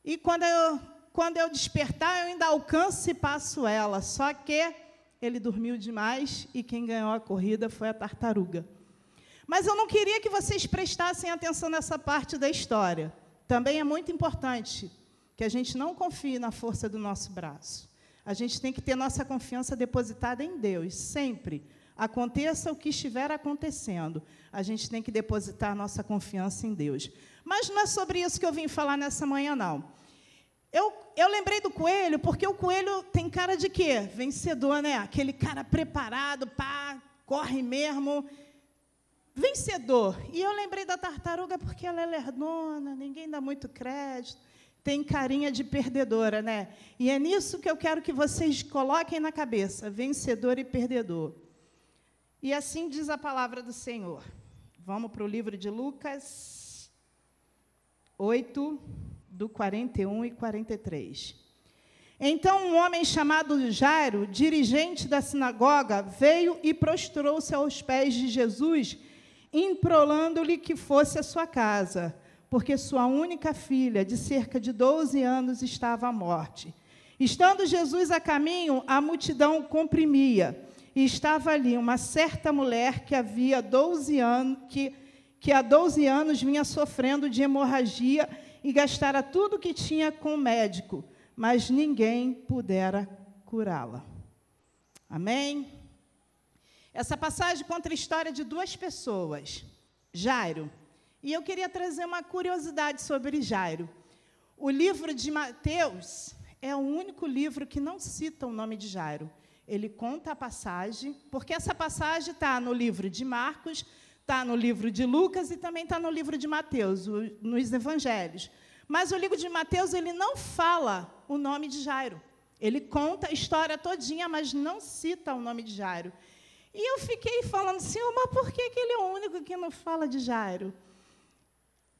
e quando eu despertar, eu ainda alcanço e passo ela, só que ele dormiu demais, e quem ganhou a corrida foi a tartaruga. Mas eu não queria que vocês prestassem atenção nessa parte da história. Também é muito importante que a gente não confie na força do nosso braço. A gente tem que ter nossa confiança depositada em Deus, sempre. Aconteça o que estiver acontecendo, a gente tem que depositar nossa confiança em Deus. Mas não é sobre isso que eu vim falar nessa manhã, não. Eu lembrei do coelho, porque o coelho tem cara de quê? Vencedor, né? Aquele cara preparado, pá, corre mesmo. Vencedor. E eu lembrei da tartaruga porque ela é lerdona, ninguém dá muito crédito, tem carinha de perdedora, né? E é nisso que eu quero que vocês coloquem na cabeça, vencedor e perdedor. E assim diz a palavra do Senhor. Vamos para o livro de Lucas 8, do 41 e 43. Então, um homem chamado Jairo, dirigente da sinagoga, veio e prostrou-se aos pés de Jesus, implorando-lhe que fosse à sua casa, porque sua única filha, de cerca de 12 anos, estava à morte. Estando Jesus a caminho, a multidão comprimia, e estava ali uma certa mulher que havia 12 anos, que há 12 anos vinha sofrendo de hemorragia e gastara tudo o que tinha com o médico, mas ninguém pudera curá-la. Amém? Essa passagem conta a história de duas pessoas, Jairo. E eu queria trazer uma curiosidade sobre Jairo. O livro de Mateus é o único livro que não cita o nome de Jairo. Ele conta a passagem, porque essa passagem está no livro de Marcos, está no livro de Lucas e também está no livro de Mateus, nos evangelhos. Mas o livro de Mateus, ele não fala o nome de Jairo. Ele conta a história todinha, mas não cita o nome de Jairo. E eu fiquei falando, Senhor, mas por que ele é o único que não fala de Jairo?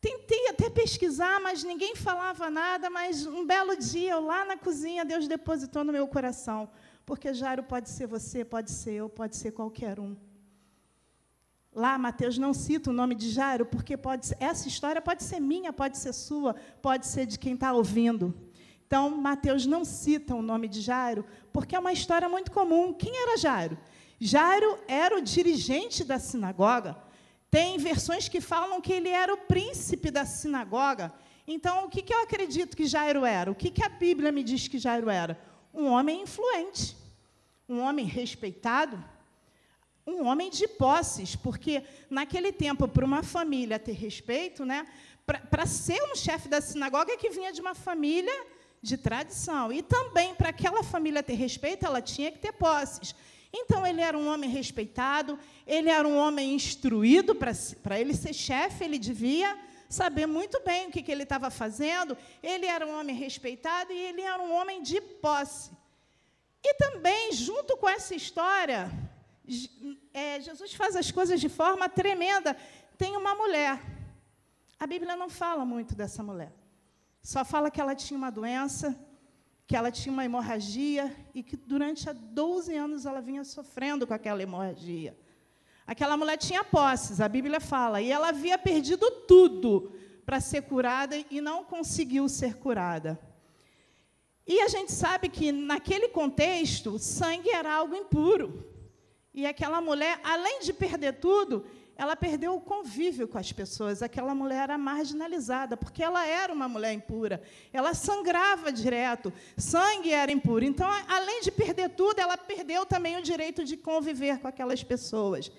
Tentei até pesquisar, mas ninguém falava nada, mas um belo dia, eu lá na cozinha, Deus depositou no meu coração. Porque Jairo pode ser você, pode ser eu, pode ser qualquer um. Lá, Mateus não cita o nome de Jairo, porque essa história pode ser minha, pode ser sua, pode ser de quem está ouvindo. Então, Mateus não cita o nome de Jairo, porque é uma história muito comum. Quem era Jairo? Jairo era o dirigente da sinagoga. Tem versões que falam que ele era o príncipe da sinagoga. Então, o que eu acredito que Jairo era? O que a Bíblia me diz que Jairo era? Um homem influente, um homem respeitado, um homem de posses, porque, naquele tempo, para uma família ter respeito, né, para ser um chefe da sinagoga, que vinha de uma família de tradição. E também, para aquela família ter respeito, ela tinha que ter posses. Então, ele era um homem respeitado, ele era um homem instruído, para ele ser chefe, ele devia saber muito bem o que ele estava fazendo, ele era um homem respeitado e ele era um homem de posse. E também, junto com essa história, Jesus faz as coisas de forma tremenda. Tem uma mulher. A Bíblia não fala muito dessa mulher. Só fala que ela tinha uma doença, que ela tinha uma hemorragia e que durante 12 anos ela vinha sofrendo com aquela hemorragia. Aquela mulher tinha posses, a Bíblia fala, e ela havia perdido tudo para ser curada e não conseguiu ser curada. E a gente sabe que, naquele contexto, sangue era algo impuro. E aquela mulher, além de perder tudo, ela perdeu o convívio com as pessoas. Aquela mulher era marginalizada, porque ela era uma mulher impura. Ela sangrava direto, sangue era impuro. Então, além de perder tudo, ela perdeu também o direito de conviver com aquelas pessoas.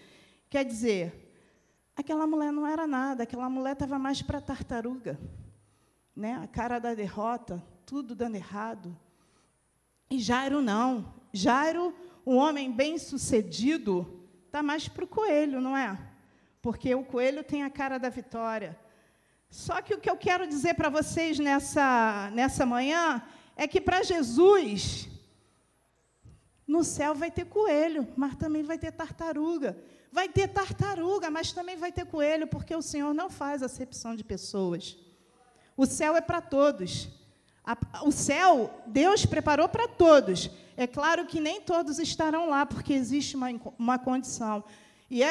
Quer dizer, aquela mulher não era nada, aquela mulher estava mais para tartaruga, né? A cara da derrota, tudo dando errado. E Jairo não. Jairo, um homem bem-sucedido, está mais para o coelho, não é? Porque o coelho tem a cara da vitória. Só que o que eu quero dizer para vocês nessa manhã é que, para Jesus, no céu vai ter coelho, mas também vai ter tartaruga. Vai ter tartaruga, mas também vai ter coelho, porque o Senhor não faz acepção de pessoas. O céu é para todos. O céu, Deus preparou para todos. É claro que nem todos estarão lá, porque existe uma condição. E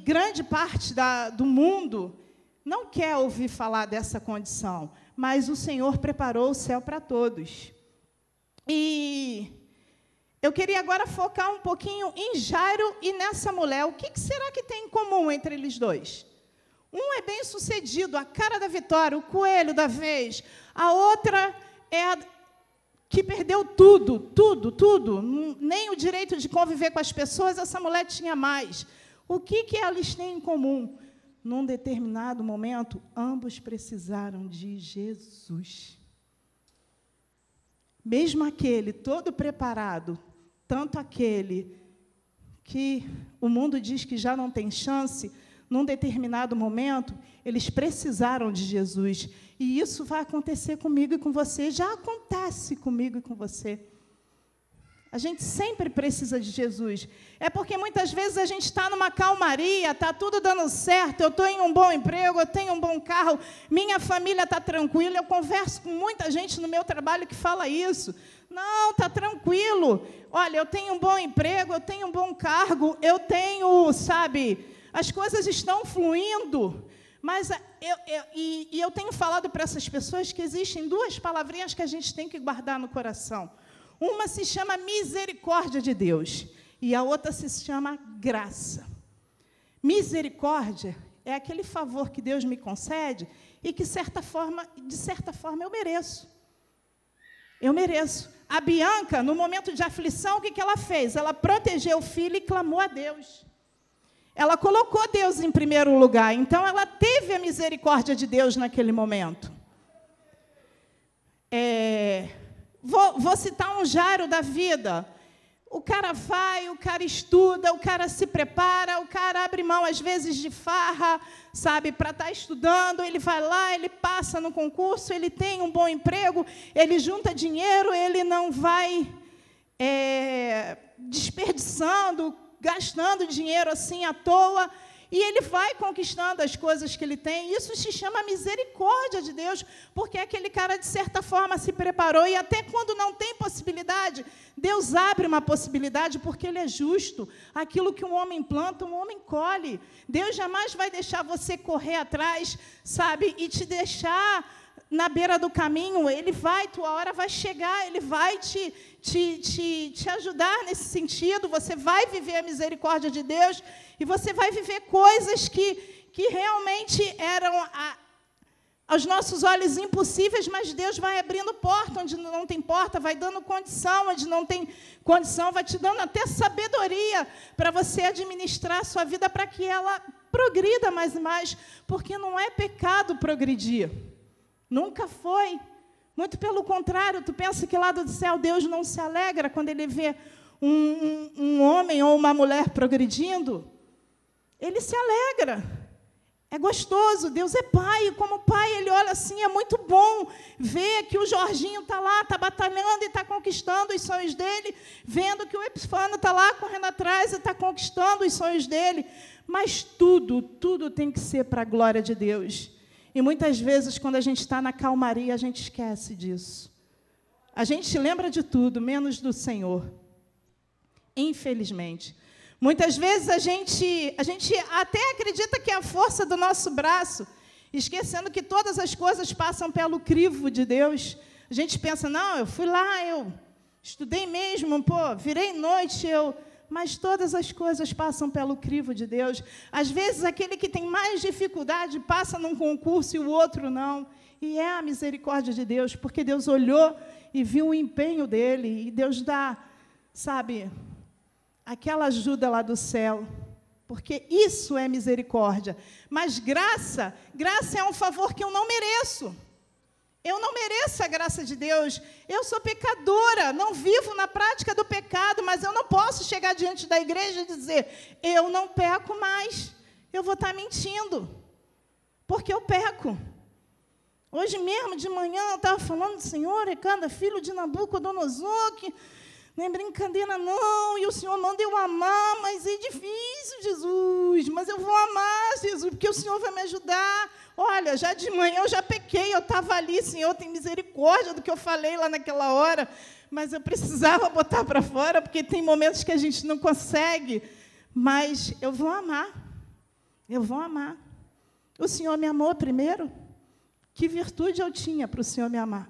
grande parte do mundo não quer ouvir falar dessa condição, mas o Senhor preparou o céu para todos. E eu queria agora focar um pouquinho em Jairo e nessa mulher. O que será que tem em comum entre eles dois? Um é bem-sucedido, a cara da vitória, o coelho da vez. A outra é a que perdeu tudo, tudo, tudo. Nem o direito de conviver com as pessoas, essa mulher tinha mais. O que elas têm em comum? Num determinado momento, ambos precisaram de Jesus. mesmo aquele todo preparado, tanto aquele que o mundo diz que já não tem chance, num determinado momento, eles precisaram de Jesus. E isso vai acontecer comigo e com você, já acontece comigo e com você. A gente sempre precisa de Jesus. É porque muitas vezes a gente está numa calmaria, está tudo dando certo, eu estou em um bom emprego, eu tenho um bom carro, minha família está tranquila. Eu converso com muita gente no meu trabalho que fala isso. Não, está tranquilo. Olha, eu tenho um bom emprego, eu tenho um bom cargo, eu tenho, sabe, as coisas estão fluindo. Mas eu tenho falado para essas pessoas que existem duas palavrinhas que a gente tem que guardar no coração. Uma se chama misericórdia de Deus e a outra se chama graça. Misericórdia é aquele favor que Deus me concede e que, de certa forma, eu mereço. Eu mereço. A Bianca, no momento de aflição, o que ela fez? Ela protegeu o filho e clamou a Deus. Ela colocou Deus em primeiro lugar, então ela teve a misericórdia de Deus naquele momento. Vou citar um Jairo da vida. O cara vai, o cara estuda, o cara se prepara, o cara abre mão, às vezes, de farra, sabe, para estar estudando. Ele vai lá, ele passa no concurso, ele tem um bom emprego, ele junta dinheiro, ele não vai desperdiçando, gastando dinheiro assim à toa, e ele vai conquistando as coisas que ele tem. Isso se chama misericórdia de Deus, porque aquele cara, de certa forma, se preparou, e até quando não tem possibilidade, Deus abre uma possibilidade, porque Ele é justo. Aquilo que um homem planta, um homem colhe. Deus jamais vai deixar você correr atrás, sabe, e te deixar na beira do caminho. Tua hora vai chegar, Ele vai te ajudar nesse sentido. Você vai viver a misericórdia de Deus e você vai viver coisas que realmente eram aos nossos olhos impossíveis, mas Deus vai abrindo porta onde não tem porta, vai dando condição onde não tem condição, vai te dando até sabedoria para você administrar a sua vida, para que ela progrida mais e mais, porque não é pecado progredir. Nunca foi. Muito pelo contrário, tu pensa que lá do céu Deus não se alegra quando Ele vê um homem ou uma mulher progredindo? Ele se alegra. É gostoso. Deus é pai, e como pai Ele olha assim, é muito bom ver que o Jorginho está lá, está batalhando e está conquistando os sonhos dele, vendo que o Epifano está lá correndo atrás e está conquistando os sonhos dele. Mas tudo tem que ser para a glória de Deus. E muitas vezes, quando a gente está na calmaria, a gente esquece disso. A gente se lembra de tudo, menos do Senhor. Infelizmente. Muitas vezes a gente até acredita que é a força do nosso braço, esquecendo que todas as coisas passam pelo crivo de Deus. A gente pensa, não, eu fui lá, eu estudei mesmo, virei noite, mas todas as coisas passam pelo crivo de Deus. Às vezes, aquele que tem mais dificuldade passa num concurso e o outro não. E é a misericórdia de Deus, porque Deus olhou e viu o empenho dele, e Deus dá, sabe, aquela ajuda lá do céu, porque isso é misericórdia. Mas graça é um favor que eu não mereço. Eu não mereço a graça de Deus. Eu sou pecadora, não vivo na prática do pecado, mas eu não posso chegar diante da igreja e dizer, eu não peco mais. Eu vou estar mentindo, porque eu peco. Hoje mesmo, de manhã, eu estava falando, Senhor, Ecanda, filho de Nabucodonosor, que não é brincadeira, não, e o Senhor manda eu amar, mas é difícil, Jesus, mas eu vou amar, Jesus, porque o Senhor vai me ajudar. Olha, já de manhã eu já pequei, eu estava ali, Senhor, tem misericórdia do que eu falei lá naquela hora, mas eu precisava botar para fora, porque tem momentos que a gente não consegue, mas eu vou amar, eu vou amar. O Senhor me amou primeiro? Que virtude eu tinha para o Senhor me amar?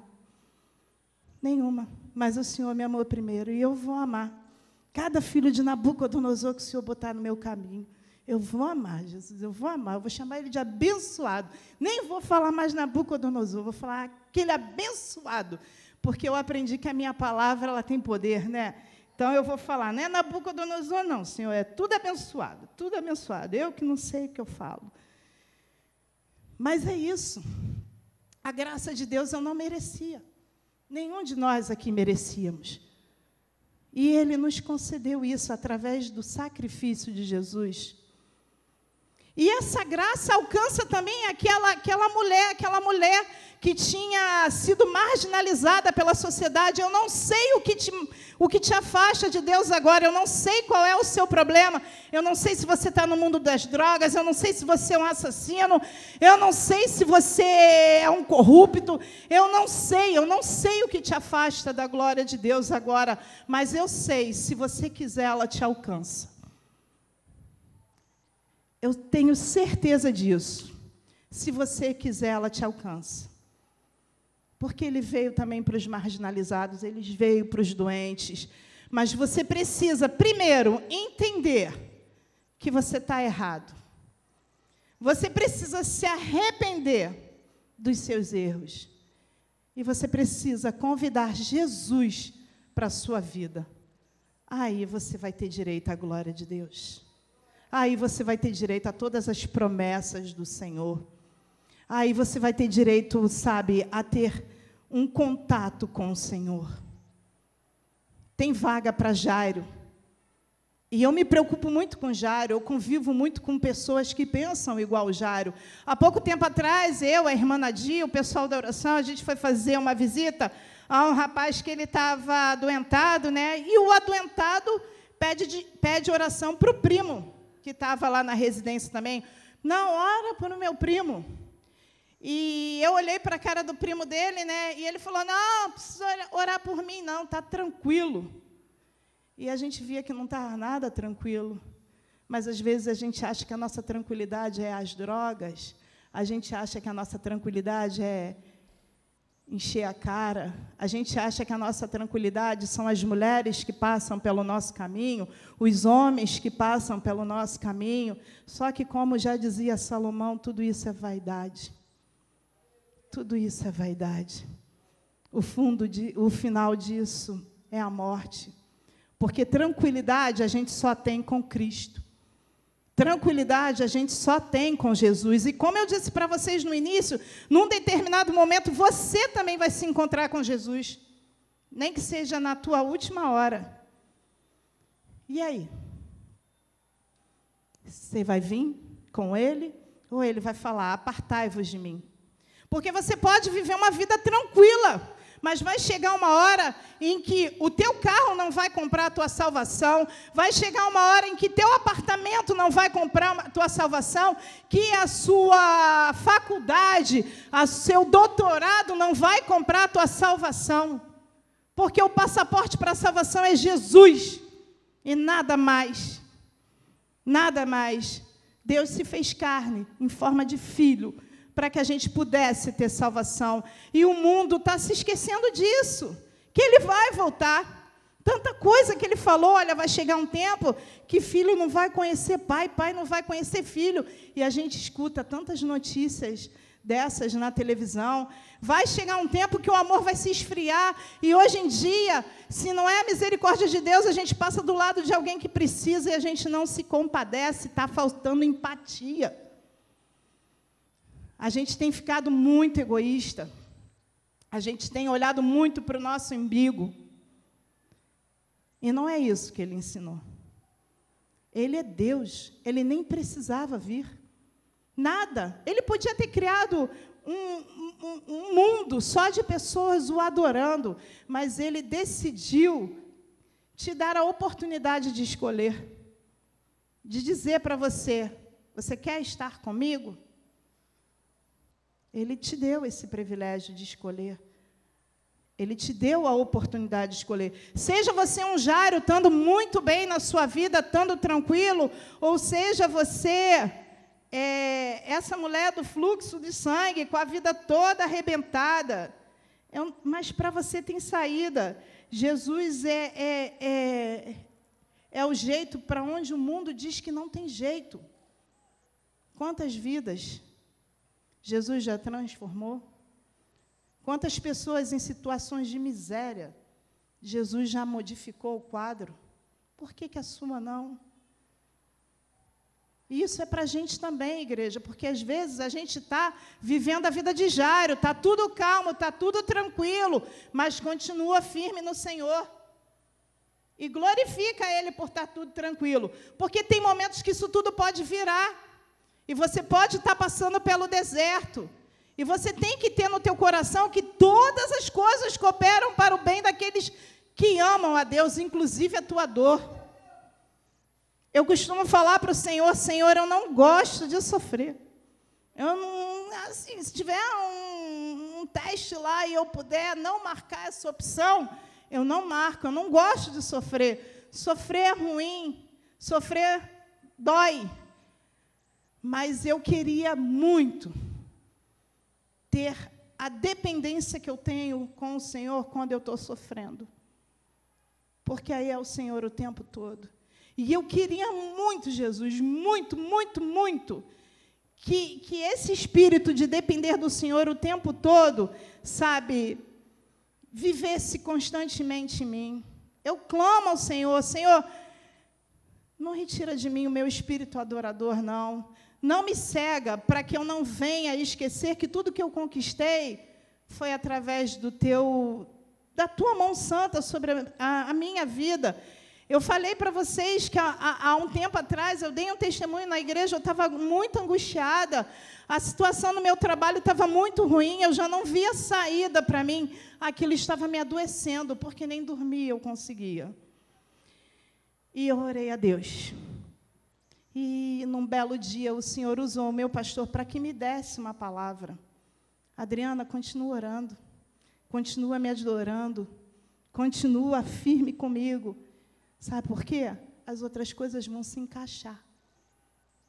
Nenhuma. Mas o Senhor me amou primeiro, e eu vou amar. Cada filho de Nabucodonosor que o Senhor botar no meu caminho, eu vou amar, Jesus, eu vou amar. Eu vou chamar ele de abençoado. Nem vou falar mais Nabucodonosor, vou falar aquele abençoado, porque eu aprendi que a minha palavra ela tem poder, né? Então, eu vou falar, não é Nabucodonosor, não, Senhor, é tudo abençoado, tudo abençoado. Eu que não sei o que eu falo. Mas é isso. A graça de Deus eu não merecia. Nenhum de nós aqui merecíamos. E Ele nos concedeu isso através do sacrifício de Jesus. E essa graça alcança também aquela mulher que tinha sido marginalizada pela sociedade. Eu não sei o que te afasta de Deus agora, eu não sei qual é o seu problema, eu não sei se você está no mundo das drogas, eu não sei se você é um assassino, eu não sei se você é um corrupto, eu não sei o que te afasta da glória de Deus agora, mas eu sei, se você quiser, ela te alcança. Eu tenho certeza disso. Se você quiser, ela te alcança. Porque Ele veio também para os marginalizados, Ele veio para os doentes. Mas você precisa, primeiro, entender que você está errado. Você precisa se arrepender dos seus erros. E você precisa convidar Jesus para a sua vida. Aí você vai ter direito à glória de Deus. Aí você vai ter direito a todas as promessas do Senhor. Aí você vai ter direito, sabe, a ter um contato com o Senhor. Tem vaga para Jairo. E eu me preocupo muito com Jairo, eu convivo muito com pessoas que pensam igual Jairo. Há pouco tempo atrás, a irmã Nadia, o pessoal da oração, a gente foi fazer uma visita a um rapaz que ele estava adoentado, né? E o adoentado pede oração para o primo, que estava lá na residência também. Não, ora para o meu primo. E eu olhei para a cara do primo dele, né? E ele falou, não precisa orar por mim, não, está tranquilo. E a gente via que não estava nada tranquilo. Mas, às vezes, a gente acha que a nossa tranquilidade é as drogas, a gente acha que a nossa tranquilidade é encher a cara, a gente acha que a nossa tranquilidade são as mulheres que passam pelo nosso caminho, os homens que passam pelo nosso caminho. Só que, como já dizia Salomão, tudo isso é vaidade. Tudo isso é vaidade. O final disso é a morte. Porque tranquilidade a gente só tem com Cristo. Tranquilidade a gente só tem com Jesus. E como eu disse para vocês no início, num determinado momento, você também vai se encontrar com Jesus. Nem que seja na tua última hora. E aí? Você vai vir com Ele? Ou Ele vai falar, apartai-vos de mim? Porque você pode viver uma vida tranquila, mas vai chegar uma hora em que o teu carro não vai comprar a tua salvação, vai chegar uma hora em que teu apartamento não vai comprar a tua salvação, que a sua faculdade, o seu doutorado não vai comprar a tua salvação, porque o passaporte para a salvação é Jesus, e nada mais, nada mais. Deus se fez carne, em forma de filho, para que a gente pudesse ter salvação. E o mundo está se esquecendo disso, que Ele vai voltar. Tanta coisa que Ele falou, olha, vai chegar um tempo que filho não vai conhecer pai, pai não vai conhecer filho. E a gente escuta tantas notícias dessas na televisão. Vai chegar um tempo que o amor vai se esfriar. E hoje em dia, se não é a misericórdia de Deus, a gente passa do lado de alguém que precisa e a gente não se compadece, está faltando empatia. A gente tem ficado muito egoísta. A gente tem olhado muito para o nosso umbigo. E não é isso que Ele ensinou. Ele é Deus. Ele nem precisava vir. Nada. Ele podia ter criado um mundo só de pessoas o adorando. Mas Ele decidiu te dar a oportunidade de escolher. De dizer para você, você quer estar comigo? Ele te deu esse privilégio de escolher. Ele te deu a oportunidade de escolher. Seja você um Jairo, estando muito bem na sua vida, estando tranquilo, ou seja você essa mulher do fluxo de sangue, com a vida toda arrebentada. Mas para você tem saída. Jesus é o jeito para onde o mundo diz que não tem jeito. Quantas vidas Jesus já transformou? Quantas pessoas em situações de miséria Jesus já modificou o quadro? Por que a sua não? E isso é para a gente também, igreja, porque às vezes a gente está vivendo a vida de Jairo, está tudo calmo, está tudo tranquilo, mas continua firme no Senhor. E glorifica Ele por estar tudo tranquilo, porque tem momentos que isso tudo pode virar, e você pode estar passando pelo deserto, e você tem que ter no teu coração que todas as coisas cooperam para o bem daqueles que amam a Deus, inclusive a tua dor. Eu costumo falar para o Senhor, Senhor, eu não gosto de sofrer. Eu não, assim, se tiver um teste lá e eu puder não marcar essa opção, eu não marco, eu não gosto de sofrer. Sofrer é ruim, sofrer dói. Mas eu queria muito ter a dependência que eu tenho com o Senhor quando eu estou sofrendo. Porque aí é o Senhor o tempo todo. E eu queria muito, Jesus, muito, muito, muito, que esse espírito de depender do Senhor o tempo todo, sabe, vivesse constantemente em mim. Eu clamo ao Senhor, Senhor, não retira de mim o meu espírito adorador, não. Não me cega para que eu não venha esquecer que tudo que eu conquistei foi através da tua mão santa sobre a minha vida. Eu falei para vocês que há um tempo atrás, eu dei um testemunho na igreja, eu estava muito angustiada, a situação no meu trabalho estava muito ruim, eu já não via saída para mim, aquilo estava me adoecendo, porque nem dormir eu conseguia. E eu orei a Deus. E, num belo dia, o Senhor usou o meu pastor para que me desse uma palavra. Adriana, continua orando, continua me adorando, continua firme comigo. Sabe por quê? As outras coisas vão se encaixar.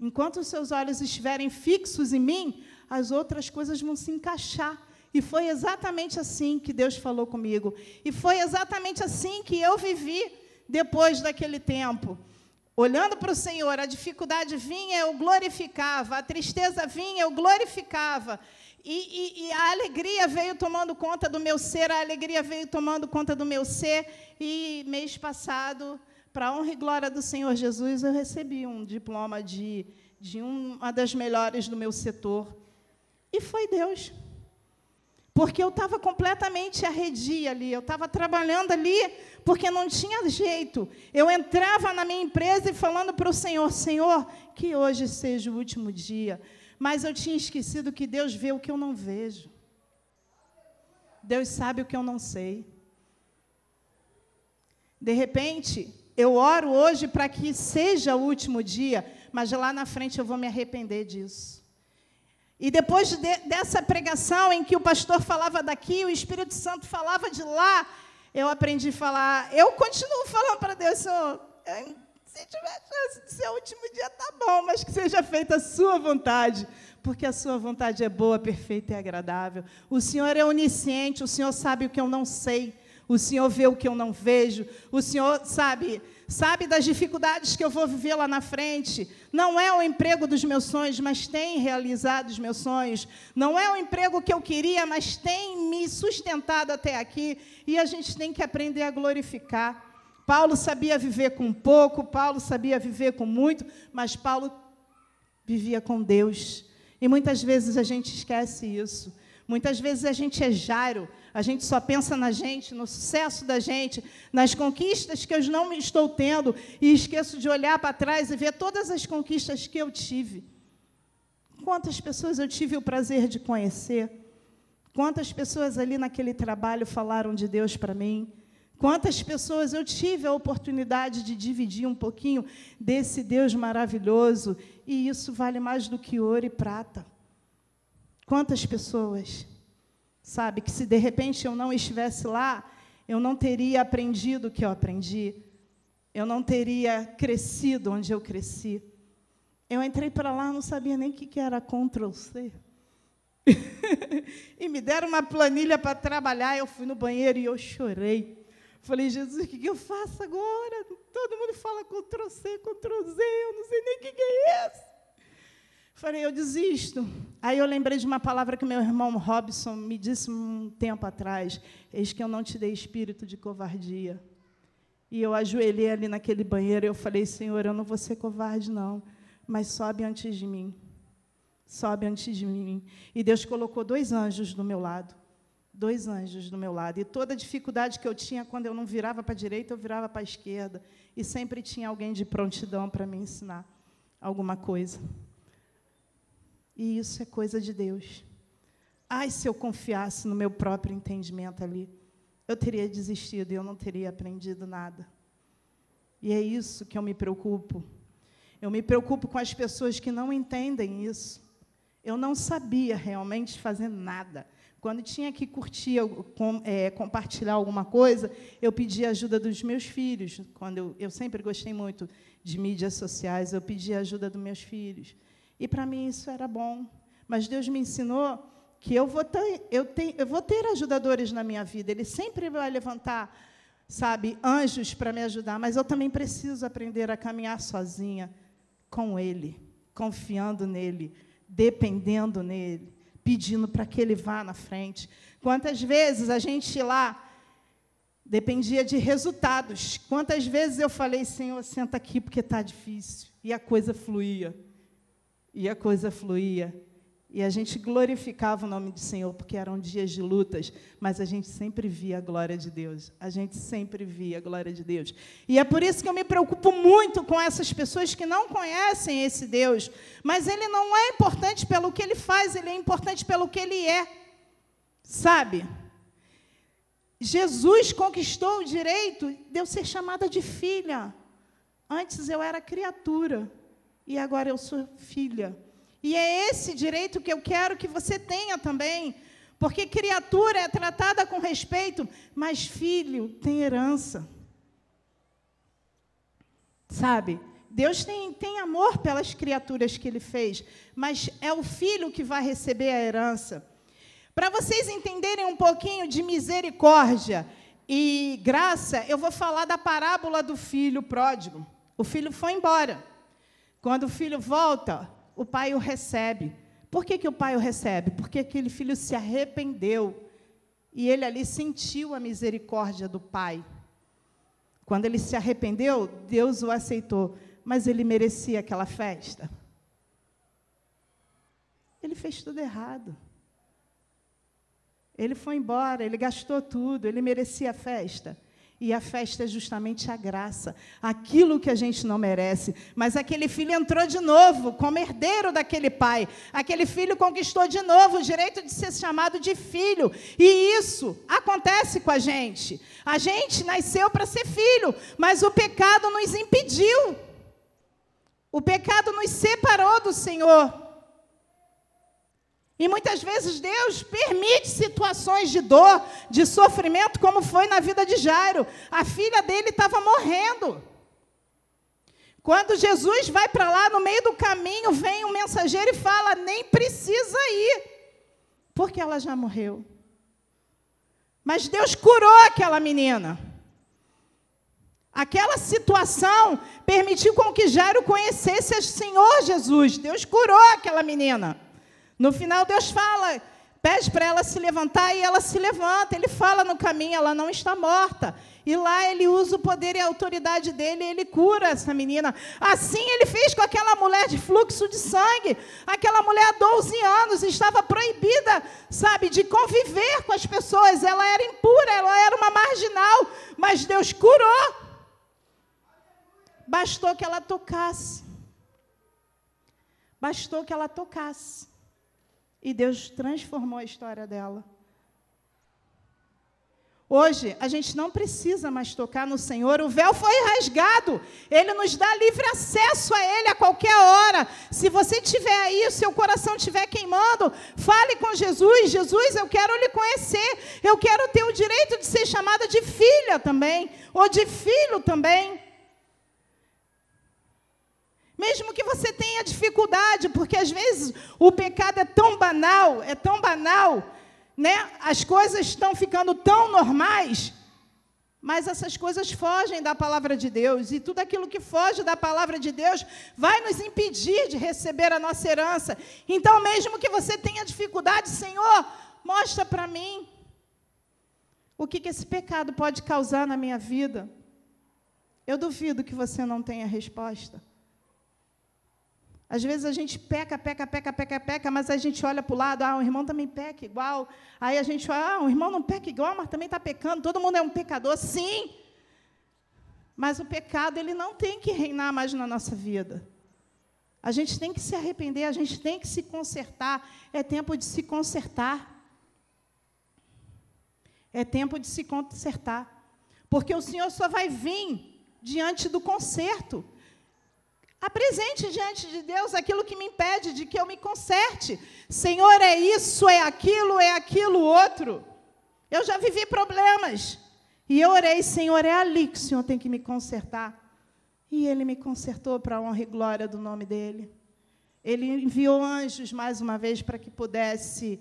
Enquanto os seus olhos estiverem fixos em mim, as outras coisas vão se encaixar. E foi exatamente assim que Deus falou comigo. E foi exatamente assim que eu vivi depois daquele tempo. Olhando para o Senhor, a dificuldade vinha, eu glorificava. A tristeza vinha, eu glorificava. E a alegria veio tomando conta do meu ser, a alegria veio tomando conta do meu ser. E mês passado, para a honra e glória do Senhor Jesus, eu recebi um diploma de uma das melhores do meu setor. E foi Deus. Porque eu estava completamente arredia ali, eu estava trabalhando ali porque não tinha jeito. Eu entrava na minha empresa e falando para o Senhor, Senhor, que hoje seja o último dia. Mas eu tinha esquecido que Deus vê o que eu não vejo. Deus sabe o que eu não sei. De repente, eu oro hoje para que seja o último dia, mas lá na frente eu vou me arrepender disso. E depois dessa pregação em que o pastor falava daqui, o Espírito Santo falava de lá, eu aprendi a falar, eu continuo falando para Deus, Senhor, se tiver chance de ser o último dia, tá bom, mas que seja feita a sua vontade, porque a sua vontade é boa, perfeita e agradável. O Senhor é onisciente, o Senhor sabe o que eu não sei, o Senhor vê o que eu não vejo, o Senhor sabe das dificuldades que eu vou viver lá na frente. Não é o emprego dos meus sonhos, mas tem realizado os meus sonhos. Não é o emprego que eu queria, mas tem me sustentado até aqui. E a gente tem que aprender a glorificar. Paulo sabia viver com pouco, Paulo sabia viver com muito, mas Paulo vivia com Deus. E muitas vezes a gente esquece isso. Muitas vezes a gente é Jairo, a gente só pensa na gente, no sucesso da gente, nas conquistas que eu não estou tendo, e esqueço de olhar para trás e ver todas as conquistas que eu tive. Quantas pessoas eu tive o prazer de conhecer? Quantas pessoas ali naquele trabalho falaram de Deus para mim? Quantas pessoas eu tive a oportunidade de dividir um pouquinho desse Deus maravilhoso? E isso vale mais do que ouro e prata. Quantas pessoas, sabe, que se de repente eu não estivesse lá, eu não teria aprendido o que eu aprendi, eu não teria crescido onde eu cresci. Eu entrei para lá, não sabia nem o que era Ctrl+C. E me deram uma planilha para trabalhar, eu fui no banheiro e eu chorei. Falei, Jesus, o que eu faço agora? Todo mundo fala Ctrl+C, Ctrl+Z, eu não sei nem o que é isso. Falei, eu desisto. Aí eu lembrei de uma palavra que meu irmão Robson me disse um tempo atrás, eis que eu não te dei espírito de covardia. E eu ajoelhei ali naquele banheiro e eu falei, Senhor, eu não vou ser covarde, não, mas sobe antes de mim. Sobe antes de mim. E Deus colocou 2 anjos do meu lado. 2 anjos do meu lado. E toda a dificuldade que eu tinha, quando eu não virava para a direita, eu virava para a esquerda. E sempre tinha alguém de prontidão para me ensinar alguma coisa. E isso é coisa de Deus. Ai, se eu confiasse no meu próprio entendimento ali, eu teria desistido e eu não teria aprendido nada. E é isso que eu me preocupo. Eu me preocupo com as pessoas que não entendem isso. Eu não sabia realmente fazer nada. Quando tinha que curtir, compartilhar alguma coisa, eu pedia ajuda dos meus filhos. Quando eu sempre gostei muito de mídias sociais, eu pedia ajuda dos meus filhos. E, para mim, isso era bom. Mas Deus me ensinou que eu vou ter ajudadores na minha vida. Ele sempre vai levantar, sabe, anjos para me ajudar, mas eu também preciso aprender a caminhar sozinha com Ele, confiando nele, dependendo nele, pedindo para que Ele vá na frente. Quantas vezes a gente lá dependia de resultados. Quantas vezes eu falei, Senhor, senta aqui porque está difícil. E a coisa fluía. E a coisa fluía. E a gente glorificava o nome do Senhor, porque eram dias de lutas, mas a gente sempre via a glória de Deus. A gente sempre via a glória de Deus. E é por isso que eu me preocupo muito com essas pessoas que não conhecem esse Deus. Mas Ele não é importante pelo que Ele faz, Ele é importante pelo que Ele é. Sabe? Jesus conquistou o direito de eu ser chamada de filha. Antes eu era criatura, e agora eu sou filha. E é esse direito que eu quero que você tenha também, porque criatura é tratada com respeito, mas filho tem herança. Sabe? Deus tem amor pelas criaturas que Ele fez, mas é o filho que vai receber a herança. Para vocês entenderem um pouquinho de misericórdia e graça, eu vou falar da parábola do filho pródigo. O filho foi embora. Quando o filho volta, o pai o recebe. Por que o pai o recebe? Porque aquele filho se arrependeu. E ele ali sentiu a misericórdia do pai. Quando ele se arrependeu, Deus o aceitou. Mas ele merecia aquela festa? Ele fez tudo errado. Ele foi embora, ele gastou tudo, ele merecia a festa. E a festa é justamente a graça, aquilo que a gente não merece. Mas aquele filho entrou de novo, como herdeiro daquele pai. Aquele filho conquistou de novo o direito de ser chamado de filho. E isso acontece com a gente. A gente nasceu para ser filho, mas o pecado nos impediu. O pecado nos separou do Senhor. E muitas vezes Deus permite situações de dor, de sofrimento, como foi na vida de Jairo. A filha dele estava morrendo. Quando Jesus vai para lá, no meio do caminho, vem um mensageiro e fala, nem precisa ir, porque ela já morreu. Mas Deus curou aquela menina. Aquela situação permitiu com que Jairo conhecesse o Senhor Jesus. Deus curou aquela menina. No final, Deus fala, pede para ela se levantar e ela se levanta. Ele fala no caminho, ela não está morta. E lá ele usa o poder e a autoridade dele e ele cura essa menina. Assim ele fez com aquela mulher de fluxo de sangue. Aquela mulher há 12 anos estava proibida, sabe, de conviver com as pessoas. Ela era impura, ela era uma marginal. Mas Deus curou. Bastou que ela tocasse. Bastou que ela tocasse. E Deus transformou a história dela. Hoje, a gente não precisa mais tocar no Senhor. O véu foi rasgado. Ele nos dá livre acesso a Ele a qualquer hora. Se você estiver aí, o seu coração estiver queimando, fale com Jesus. Jesus, eu quero lhe conhecer. Eu quero ter o direito de ser chamada de filha também. Ou de filho também. Mesmo que você tenha dificuldade, porque às vezes o pecado é tão banal, né? As coisas estão ficando tão normais, mas essas coisas fogem da palavra de Deus, e tudo aquilo que foge da palavra de Deus vai nos impedir de receber a nossa herança. Então, mesmo que você tenha dificuldade, Senhor, mostra para mim o que esse pecado pode causar na minha vida. Eu duvido que você não tenha resposta. Às vezes a gente peca, mas a gente olha para o lado, o irmão também peca igual. Aí a gente olha, o irmão não peca igual, mas também está pecando, todo mundo é um pecador, sim. Mas o pecado, ele não tem que reinar mais na nossa vida. A gente tem que se arrepender, a gente tem que se consertar. É tempo de se consertar. É tempo de se consertar. Porque o Senhor só vai vir diante do conserto. Apresente diante de Deus aquilo que me impede de que eu me conserte. Senhor, é isso, é aquilo outro. Eu já vivi problemas. E eu orei, Senhor, é ali que o Senhor tem que me consertar. E Ele me consertou para a honra e glória do nome dEle. Ele enviou anjos, mais uma vez, para que pudesse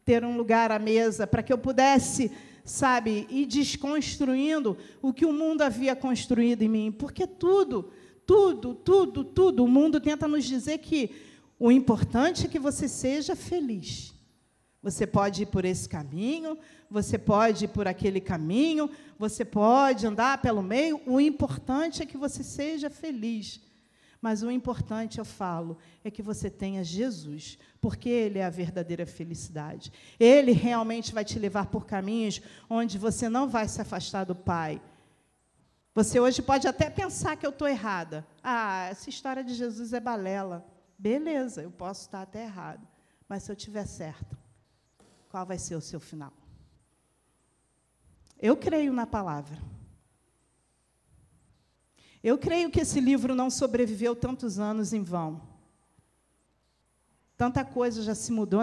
ter um lugar à mesa, para que eu pudesse, sabe, ir desconstruindo o que o mundo havia construído em mim. Porque tudo, o mundo tenta nos dizer que o importante é que você seja feliz. Você pode ir por esse caminho, você pode ir por aquele caminho, você pode andar pelo meio, o importante é que você seja feliz. Mas o importante, eu falo, é que você tenha Jesus, porque Ele é a verdadeira felicidade. Ele realmente vai te levar por caminhos onde você não vai se afastar do Pai. Você hoje pode até pensar que eu estou errada. Essa história de Jesus é balela. Beleza, eu posso estar até errado. Mas se eu estiver certa, qual vai ser o seu final? Eu creio na palavra. Eu creio que esse livro não sobreviveu tantos anos em vão. Tanta coisa já se mudou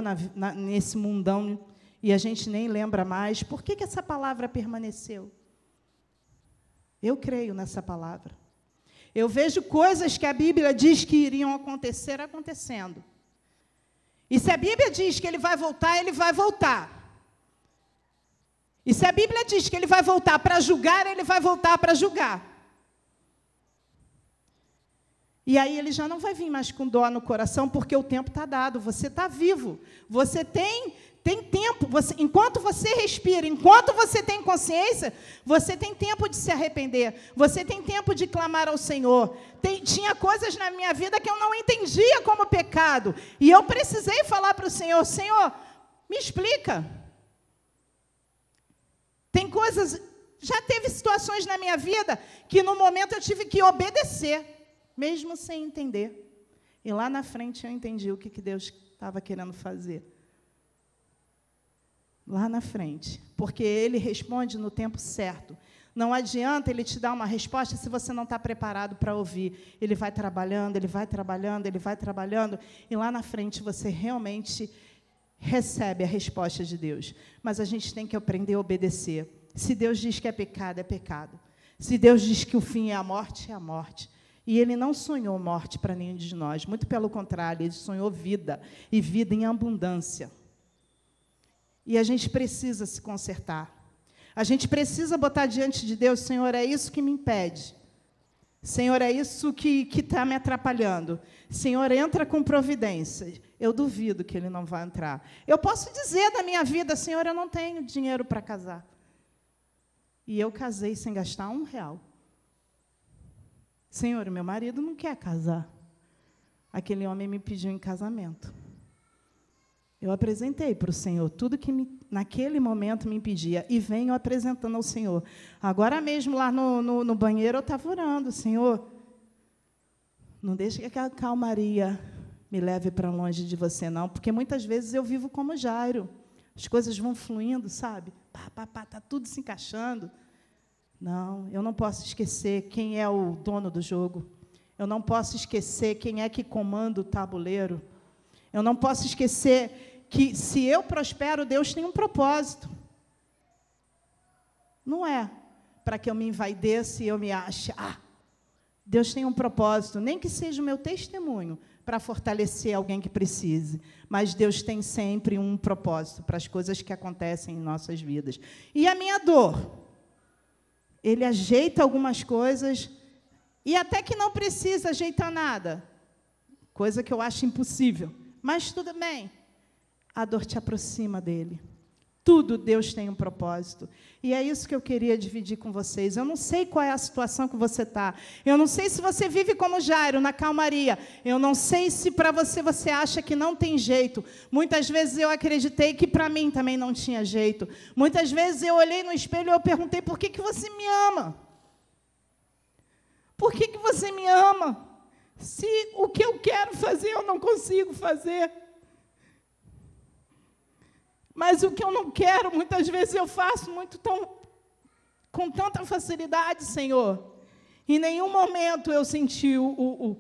nesse mundão e a gente nem lembra mais. Por que essa palavra permaneceu? Eu creio nessa palavra. Eu vejo coisas que a Bíblia diz que iriam acontecer, acontecendo. E se a Bíblia diz que Ele vai voltar, Ele vai voltar. E se a Bíblia diz que Ele vai voltar para julgar, Ele vai voltar para julgar. E aí Ele já não vai vir mais com dó no coração, porque o tempo está dado, você está vivo. Você tem tempo, enquanto você respira, enquanto você tem consciência, você tem tempo de se arrepender, você tem tempo de clamar ao Senhor. Tinha coisas na minha vida que eu não entendia como pecado, e eu precisei falar para o Senhor, Senhor, me explica. Tem coisas, já teve situações na minha vida que no momento eu tive que obedecer, mesmo sem entender. E lá na frente eu entendi o que Deus estava querendo fazer. Lá na frente. Porque Ele responde no tempo certo. Não adianta Ele te dar uma resposta se você não está preparado para ouvir. Ele vai trabalhando, Ele vai trabalhando, Ele vai trabalhando, e lá na frente você realmente recebe a resposta de Deus. Mas a gente tem que aprender a obedecer. Se Deus diz que é pecado, é pecado. Se Deus diz que o fim é a morte, é a morte. E Ele não sonhou morte para nenhum de nós. Muito pelo contrário, Ele sonhou vida. E vida em abundância. E a gente precisa se consertar. A gente precisa botar diante de Deus, Senhor, é isso que me impede. Senhor, é isso que está me atrapalhando. Senhor, entra com providência. Eu duvido que Ele não vai entrar. Eu posso dizer da minha vida, Senhor, eu não tenho dinheiro para casar. E eu casei sem gastar R$1. Senhor, meu marido não quer casar. Aquele homem me pediu em casamento. Eu apresentei para o Senhor tudo que naquele momento me impedia. E venho apresentando ao Senhor. Agora mesmo, lá no banheiro, eu estava orando. Senhor, não deixe que aquela calmaria me leve para longe de você, não. Porque muitas vezes eu vivo como Jairo. As coisas vão fluindo, sabe? Está tudo se encaixando. Não, eu não posso esquecer quem é o dono do jogo. Eu não posso esquecer quem é que comanda o tabuleiro. Eu não posso esquecer que, se eu prospero, Deus tem um propósito. Não é para que eu me envaideça e eu me ache. Deus tem um propósito, nem que seja o meu testemunho, para fortalecer alguém que precise. Mas Deus tem sempre um propósito para as coisas que acontecem em nossas vidas. E a minha dor? Ele ajeita algumas coisas, e até que não precisa ajeitar nada. Coisa que eu acho impossível. Mas tudo bem. A dor te aproxima dele. Tudo Deus tem um propósito. E é isso que eu queria dividir com vocês. Eu não sei qual é a situação que você está. Eu não sei se você vive como Jairo, na calmaria. Eu não sei se para você acha que não tem jeito. Muitas vezes eu acreditei que para mim também não tinha jeito. Muitas vezes eu olhei no espelho e eu perguntei, por que você me ama? Por que você me ama? Se o que eu quero fazer eu não consigo fazer. Mas o que eu não quero, muitas vezes eu faço com tanta facilidade, Senhor. Em nenhum momento eu senti o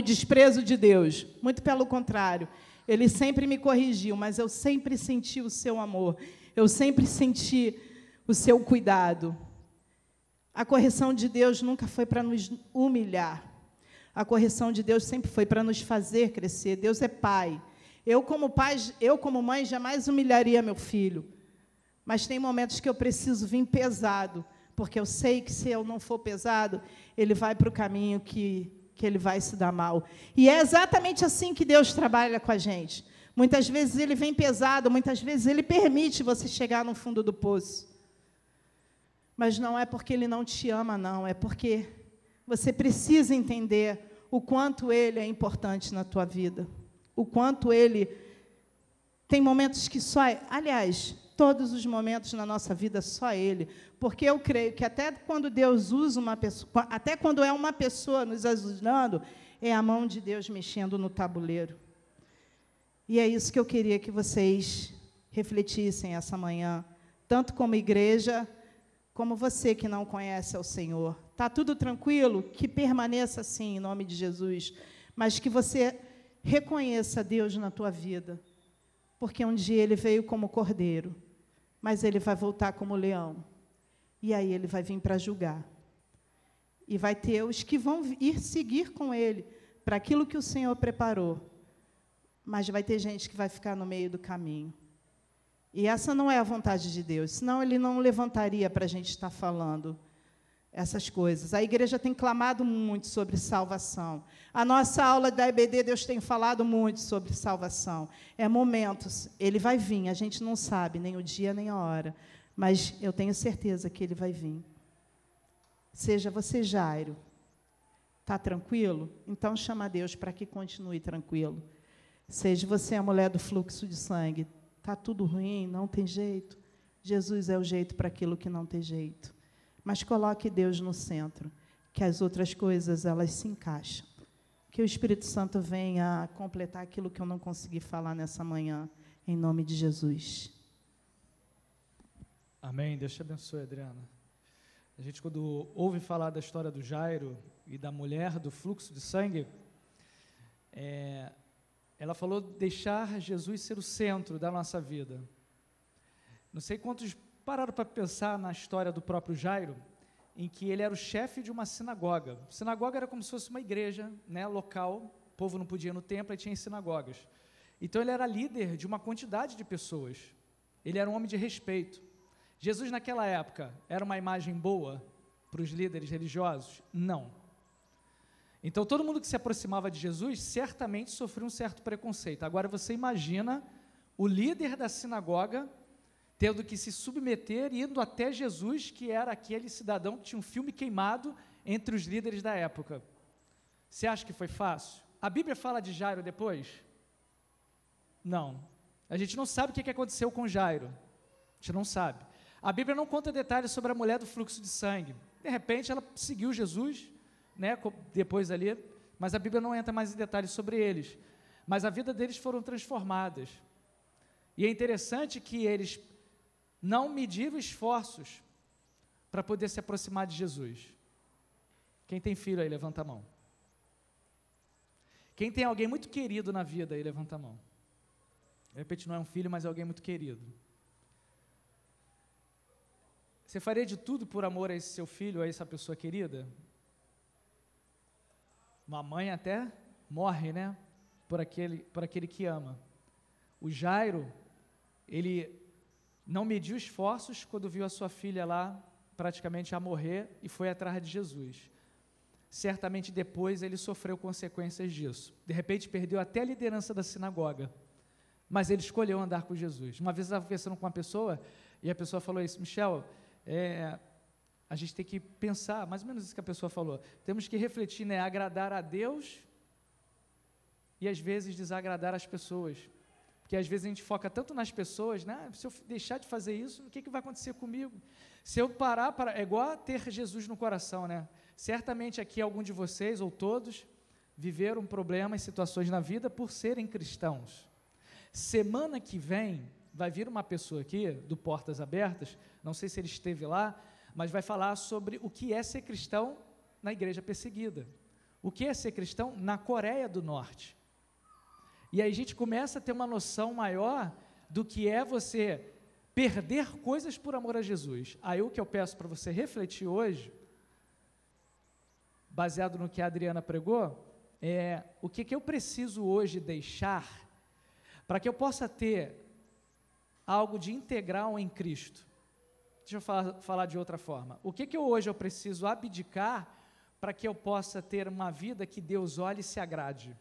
desprezo de Deus. Muito pelo contrário. Ele sempre me corrigiu, mas eu sempre senti o seu amor. Eu sempre senti o seu cuidado. A correção de Deus nunca foi para nos humilhar. A correção de Deus sempre foi para nos fazer crescer. Deus é Pai. Eu, como mãe, jamais humilharia meu filho. Mas tem momentos que eu preciso vir pesado, porque eu sei que, se eu não for pesado, ele vai para o caminho que ele vai se dar mal. E é exatamente assim que Deus trabalha com a gente. Muitas vezes ele vem pesado, muitas vezes ele permite você chegar no fundo do poço. Mas não é porque ele não te ama, não. É porque você precisa entender o quanto ele é importante na tua vida. O quanto ele tem momentos que só... Aliás, todos os momentos na nossa vida, só ele. Porque eu creio que até quando Deus usa uma pessoa, até quando é uma pessoa nos ajudando, é a mão de Deus mexendo no tabuleiro. E é isso que eu queria que vocês refletissem essa manhã, tanto como igreja, como você que não conhece ao Senhor. Está tudo tranquilo? Que permaneça assim, em nome de Jesus. Mas que você reconheça Deus na tua vida. Porque um dia ele veio como cordeiro, mas ele vai voltar como leão. E aí ele vai vir para julgar. E vai ter os que vão ir seguir com ele para aquilo que o Senhor preparou. Mas vai ter gente que vai ficar no meio do caminho. E essa não é a vontade de Deus, senão ele não levantaria para a gente estar falando essas coisas. A igreja tem clamado muito sobre salvação. A nossa aula da EBD, Deus tem falado muito sobre salvação. É momentos, ele vai vir, a gente não sabe nem o dia nem a hora, mas eu tenho certeza que ele vai vir. Seja você Jairo, está tranquilo? Então chama a Deus para que continue tranquilo. Seja você a mulher do fluxo de sangue, está tudo ruim, não tem jeito. Jesus é o jeito para aquilo que não tem jeito. Mas coloque Deus no centro, que as outras coisas, elas se encaixam. Que o Espírito Santo venha completar aquilo que eu não consegui falar nessa manhã, em nome de Jesus. Amém. Deus te abençoe, Adriana. A gente, quando ouve falar da história do Jairo e da mulher do fluxo de sangue, ela falou deixar Jesus ser o centro da nossa vida. Não sei quantos pararam para pensar na história do próprio Jairo, em que ele era o chefe de uma sinagoga. A sinagoga era como se fosse uma igreja, né, local, o povo não podia ir no templo, e tinha sinagogas. Então ele era líder de uma quantidade de pessoas. Ele era um homem de respeito. Jesus, naquela época, era uma imagem boa para os líderes religiosos? Não. Então, todo mundo que se aproximava de Jesus, certamente sofria um certo preconceito. Agora, você imagina o líder da sinagoga tendo que se submeter, indo até Jesus, que era aquele cidadão que tinha um filme queimado entre os líderes da época. Você acha que foi fácil? A Bíblia fala de Jairo depois? Não. A gente não sabe o que aconteceu com Jairo. A gente não sabe. A Bíblia não conta detalhes sobre a mulher do fluxo de sangue. De repente, ela seguiu Jesus, né, depois ali, mas a Bíblia não entra mais em detalhes sobre eles. Mas a vida deles foram transformadas. E é interessante que eles não mediram esforços para poder se aproximar de Jesus. Quem tem filho aí, levanta a mão. Quem tem alguém muito querido na vida aí, levanta a mão. De repente não é um filho, mas é alguém muito querido. Você faria de tudo por amor a esse seu filho, a essa pessoa querida? Uma mãe até morre, né? Por aquele que ama. O Jairo, ele não mediu esforços quando viu a sua filha lá praticamente a morrer e foi atrás de Jesus. Certamente depois ele sofreu consequências disso. De repente perdeu até a liderança da sinagoga, mas ele escolheu andar com Jesus. Uma vez eu estava conversando com uma pessoa, e a pessoa falou isso: Michel, a gente tem que pensar, mais ou menos isso que a pessoa falou, temos que refletir, né, agradar a Deus e às vezes desagradar as pessoas, porque às vezes a gente foca tanto nas pessoas, né, se eu deixar de fazer isso, o que vai acontecer comigo? Se eu parar, é igual a ter Jesus no coração, né? Certamente aqui algum de vocês, ou todos, viveram problemas, situações na vida por serem cristãos. Semana que vem, vai vir uma pessoa aqui, do Portas Abertas, não sei se ele esteve lá, mas vai falar sobre o que é ser cristão na igreja perseguida. O que é ser cristão na Coreia do Norte. E aí a gente começa a ter uma noção maior do que é você perder coisas por amor a Jesus. Aí o que eu peço para você refletir hoje, baseado no que a Adriana pregou, é o que eu preciso hoje deixar para que eu possa ter algo de integral em Cristo. Deixa eu falar de outra forma. O que hoje eu preciso abdicar para que eu possa ter uma vida que Deus olhe e se agrade?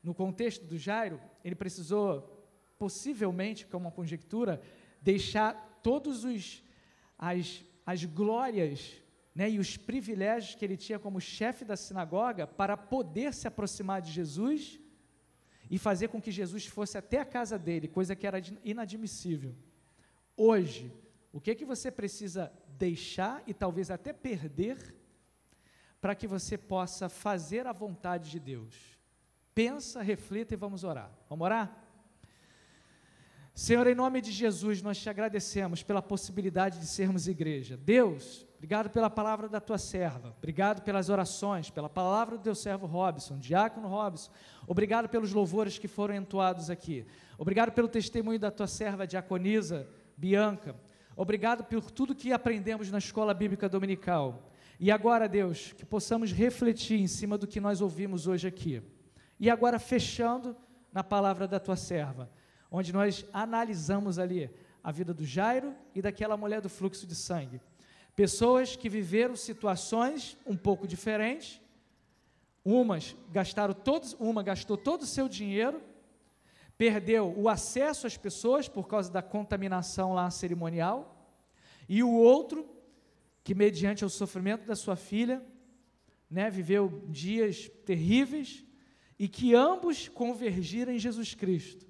No contexto do Jairo, ele precisou, possivelmente, que é uma conjectura, deixar todos as glórias, né, e os privilégios que ele tinha como chefe da sinagoga para poder se aproximar de Jesus e fazer com que Jesus fosse até a casa dele, coisa que era inadmissível. Hoje, o que você precisa deixar e talvez até perder para que você possa fazer a vontade de Deus? Pensa, reflita e vamos orar. Vamos orar? Senhor, em nome de Jesus, nós te agradecemos pela possibilidade de sermos igreja. Deus, obrigado pela palavra da tua serva, obrigado pelas orações, pela palavra do teu servo Robson, diácono Robson, obrigado pelos louvores que foram entoados aqui, obrigado pelo testemunho da tua serva diaconisa Bianca, obrigado por tudo que aprendemos na escola bíblica dominical. E agora, Deus, que possamos refletir em cima do que nós ouvimos hoje aqui. E agora, fechando na palavra da tua serva, onde nós analisamos ali a vida do Jairo e daquela mulher do fluxo de sangue. Pessoas que viveram situações um pouco diferentes, uma gastou todo o seu dinheiro, perdeu o acesso às pessoas por causa da contaminação lá cerimonial, e o outro, que mediante o sofrimento da sua filha, né, viveu dias terríveis, e que ambos convergiram em Jesus Cristo.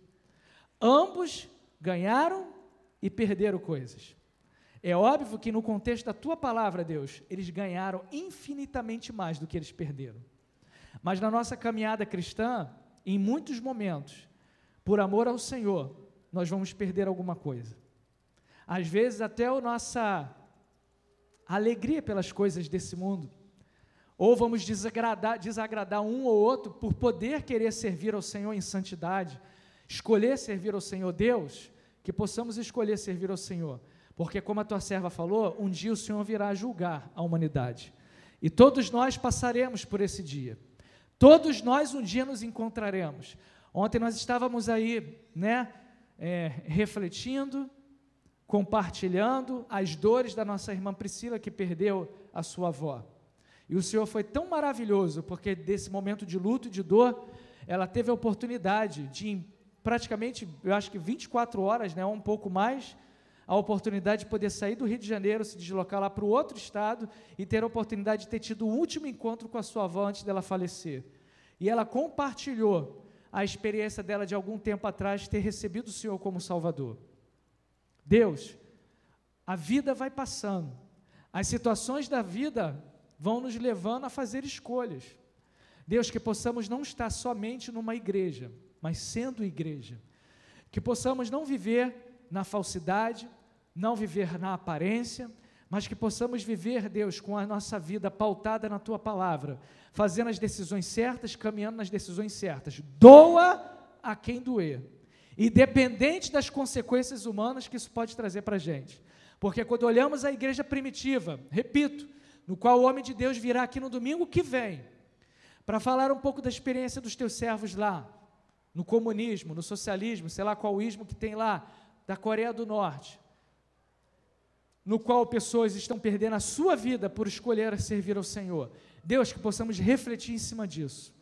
Ambos ganharam e perderam coisas. É óbvio que no contexto da tua palavra, Deus, eles ganharam infinitamente mais do que eles perderam. Mas na nossa caminhada cristã, em muitos momentos, por amor ao Senhor, nós vamos perder alguma coisa. Às vezes até a nossa alegria pelas coisas desse mundo, ou vamos desagradar um ou outro por poder querer servir ao Senhor em santidade, escolher servir ao Senhor. Deus, que possamos escolher servir ao Senhor, porque como a tua serva falou, um dia o Senhor virá julgar a humanidade, e todos nós passaremos por esse dia, todos nós um dia nos encontraremos. Ontem nós estávamos aí, né, refletindo, compartilhando as dores da nossa irmã Priscila, que perdeu a sua avó, e o Senhor foi tão maravilhoso, porque desse momento de luto e de dor, ela teve a oportunidade de, praticamente, eu acho que 24 horas, né, ou um pouco mais, a oportunidade de poder sair do Rio de Janeiro, se deslocar lá para o outro estado, e ter a oportunidade de ter tido o último encontro com a sua avó antes dela falecer. E ela compartilhou a experiência dela de algum tempo atrás, de ter recebido o Senhor como Salvador. Deus, a vida vai passando, as situações da vida vão nos levando a fazer escolhas. Deus, que possamos não estar somente numa igreja, mas sendo igreja, que possamos não viver na falsidade, não viver na aparência, mas que possamos viver, Deus, com a nossa vida pautada na Tua Palavra, fazendo as decisões certas, caminhando nas decisões certas, doa a quem doer, independente das consequências humanas que isso pode trazer para a gente, porque quando olhamos a igreja primitiva, repito, no qual o homem de Deus virá aqui no domingo que vem, para falar um pouco da experiência dos teus servos lá, no comunismo, no socialismo, sei lá qual ismo que tem lá, da Coreia do Norte, no qual pessoas estão perdendo a sua vida por escolher servir ao Senhor. Deus, que possamos refletir em cima disso.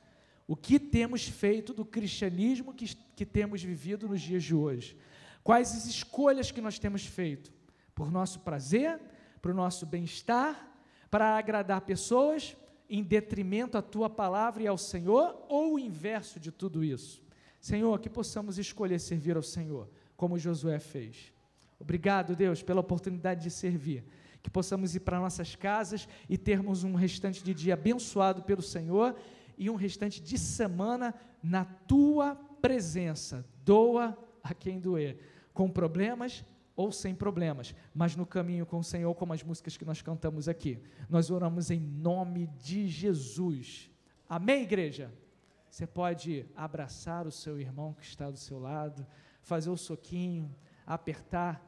O que temos feito do cristianismo que temos vivido nos dias de hoje? Quais as escolhas que nós temos feito? Por nosso prazer, para o nosso bem-estar, para agradar pessoas, em detrimento à Tua palavra e ao Senhor, ou o inverso de tudo isso? Senhor, que possamos escolher servir ao Senhor, como Josué fez. Obrigado, Deus, pela oportunidade de servir. Que possamos ir para nossas casas e termos um restante de dia abençoado pelo Senhor e um restante de semana na Tua presença. Doa a quem doer, com problemas ou sem problemas, mas no caminho com o Senhor, como as músicas que nós cantamos aqui. Nós oramos em nome de Jesus. Amém, igreja? Você pode abraçar o seu irmão que está do seu lado, fazer o soquinho, apertar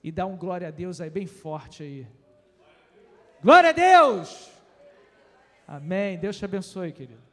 e dar um glória a Deus aí bem forte aí. Glória a Deus! Amém. Deus te abençoe, querido.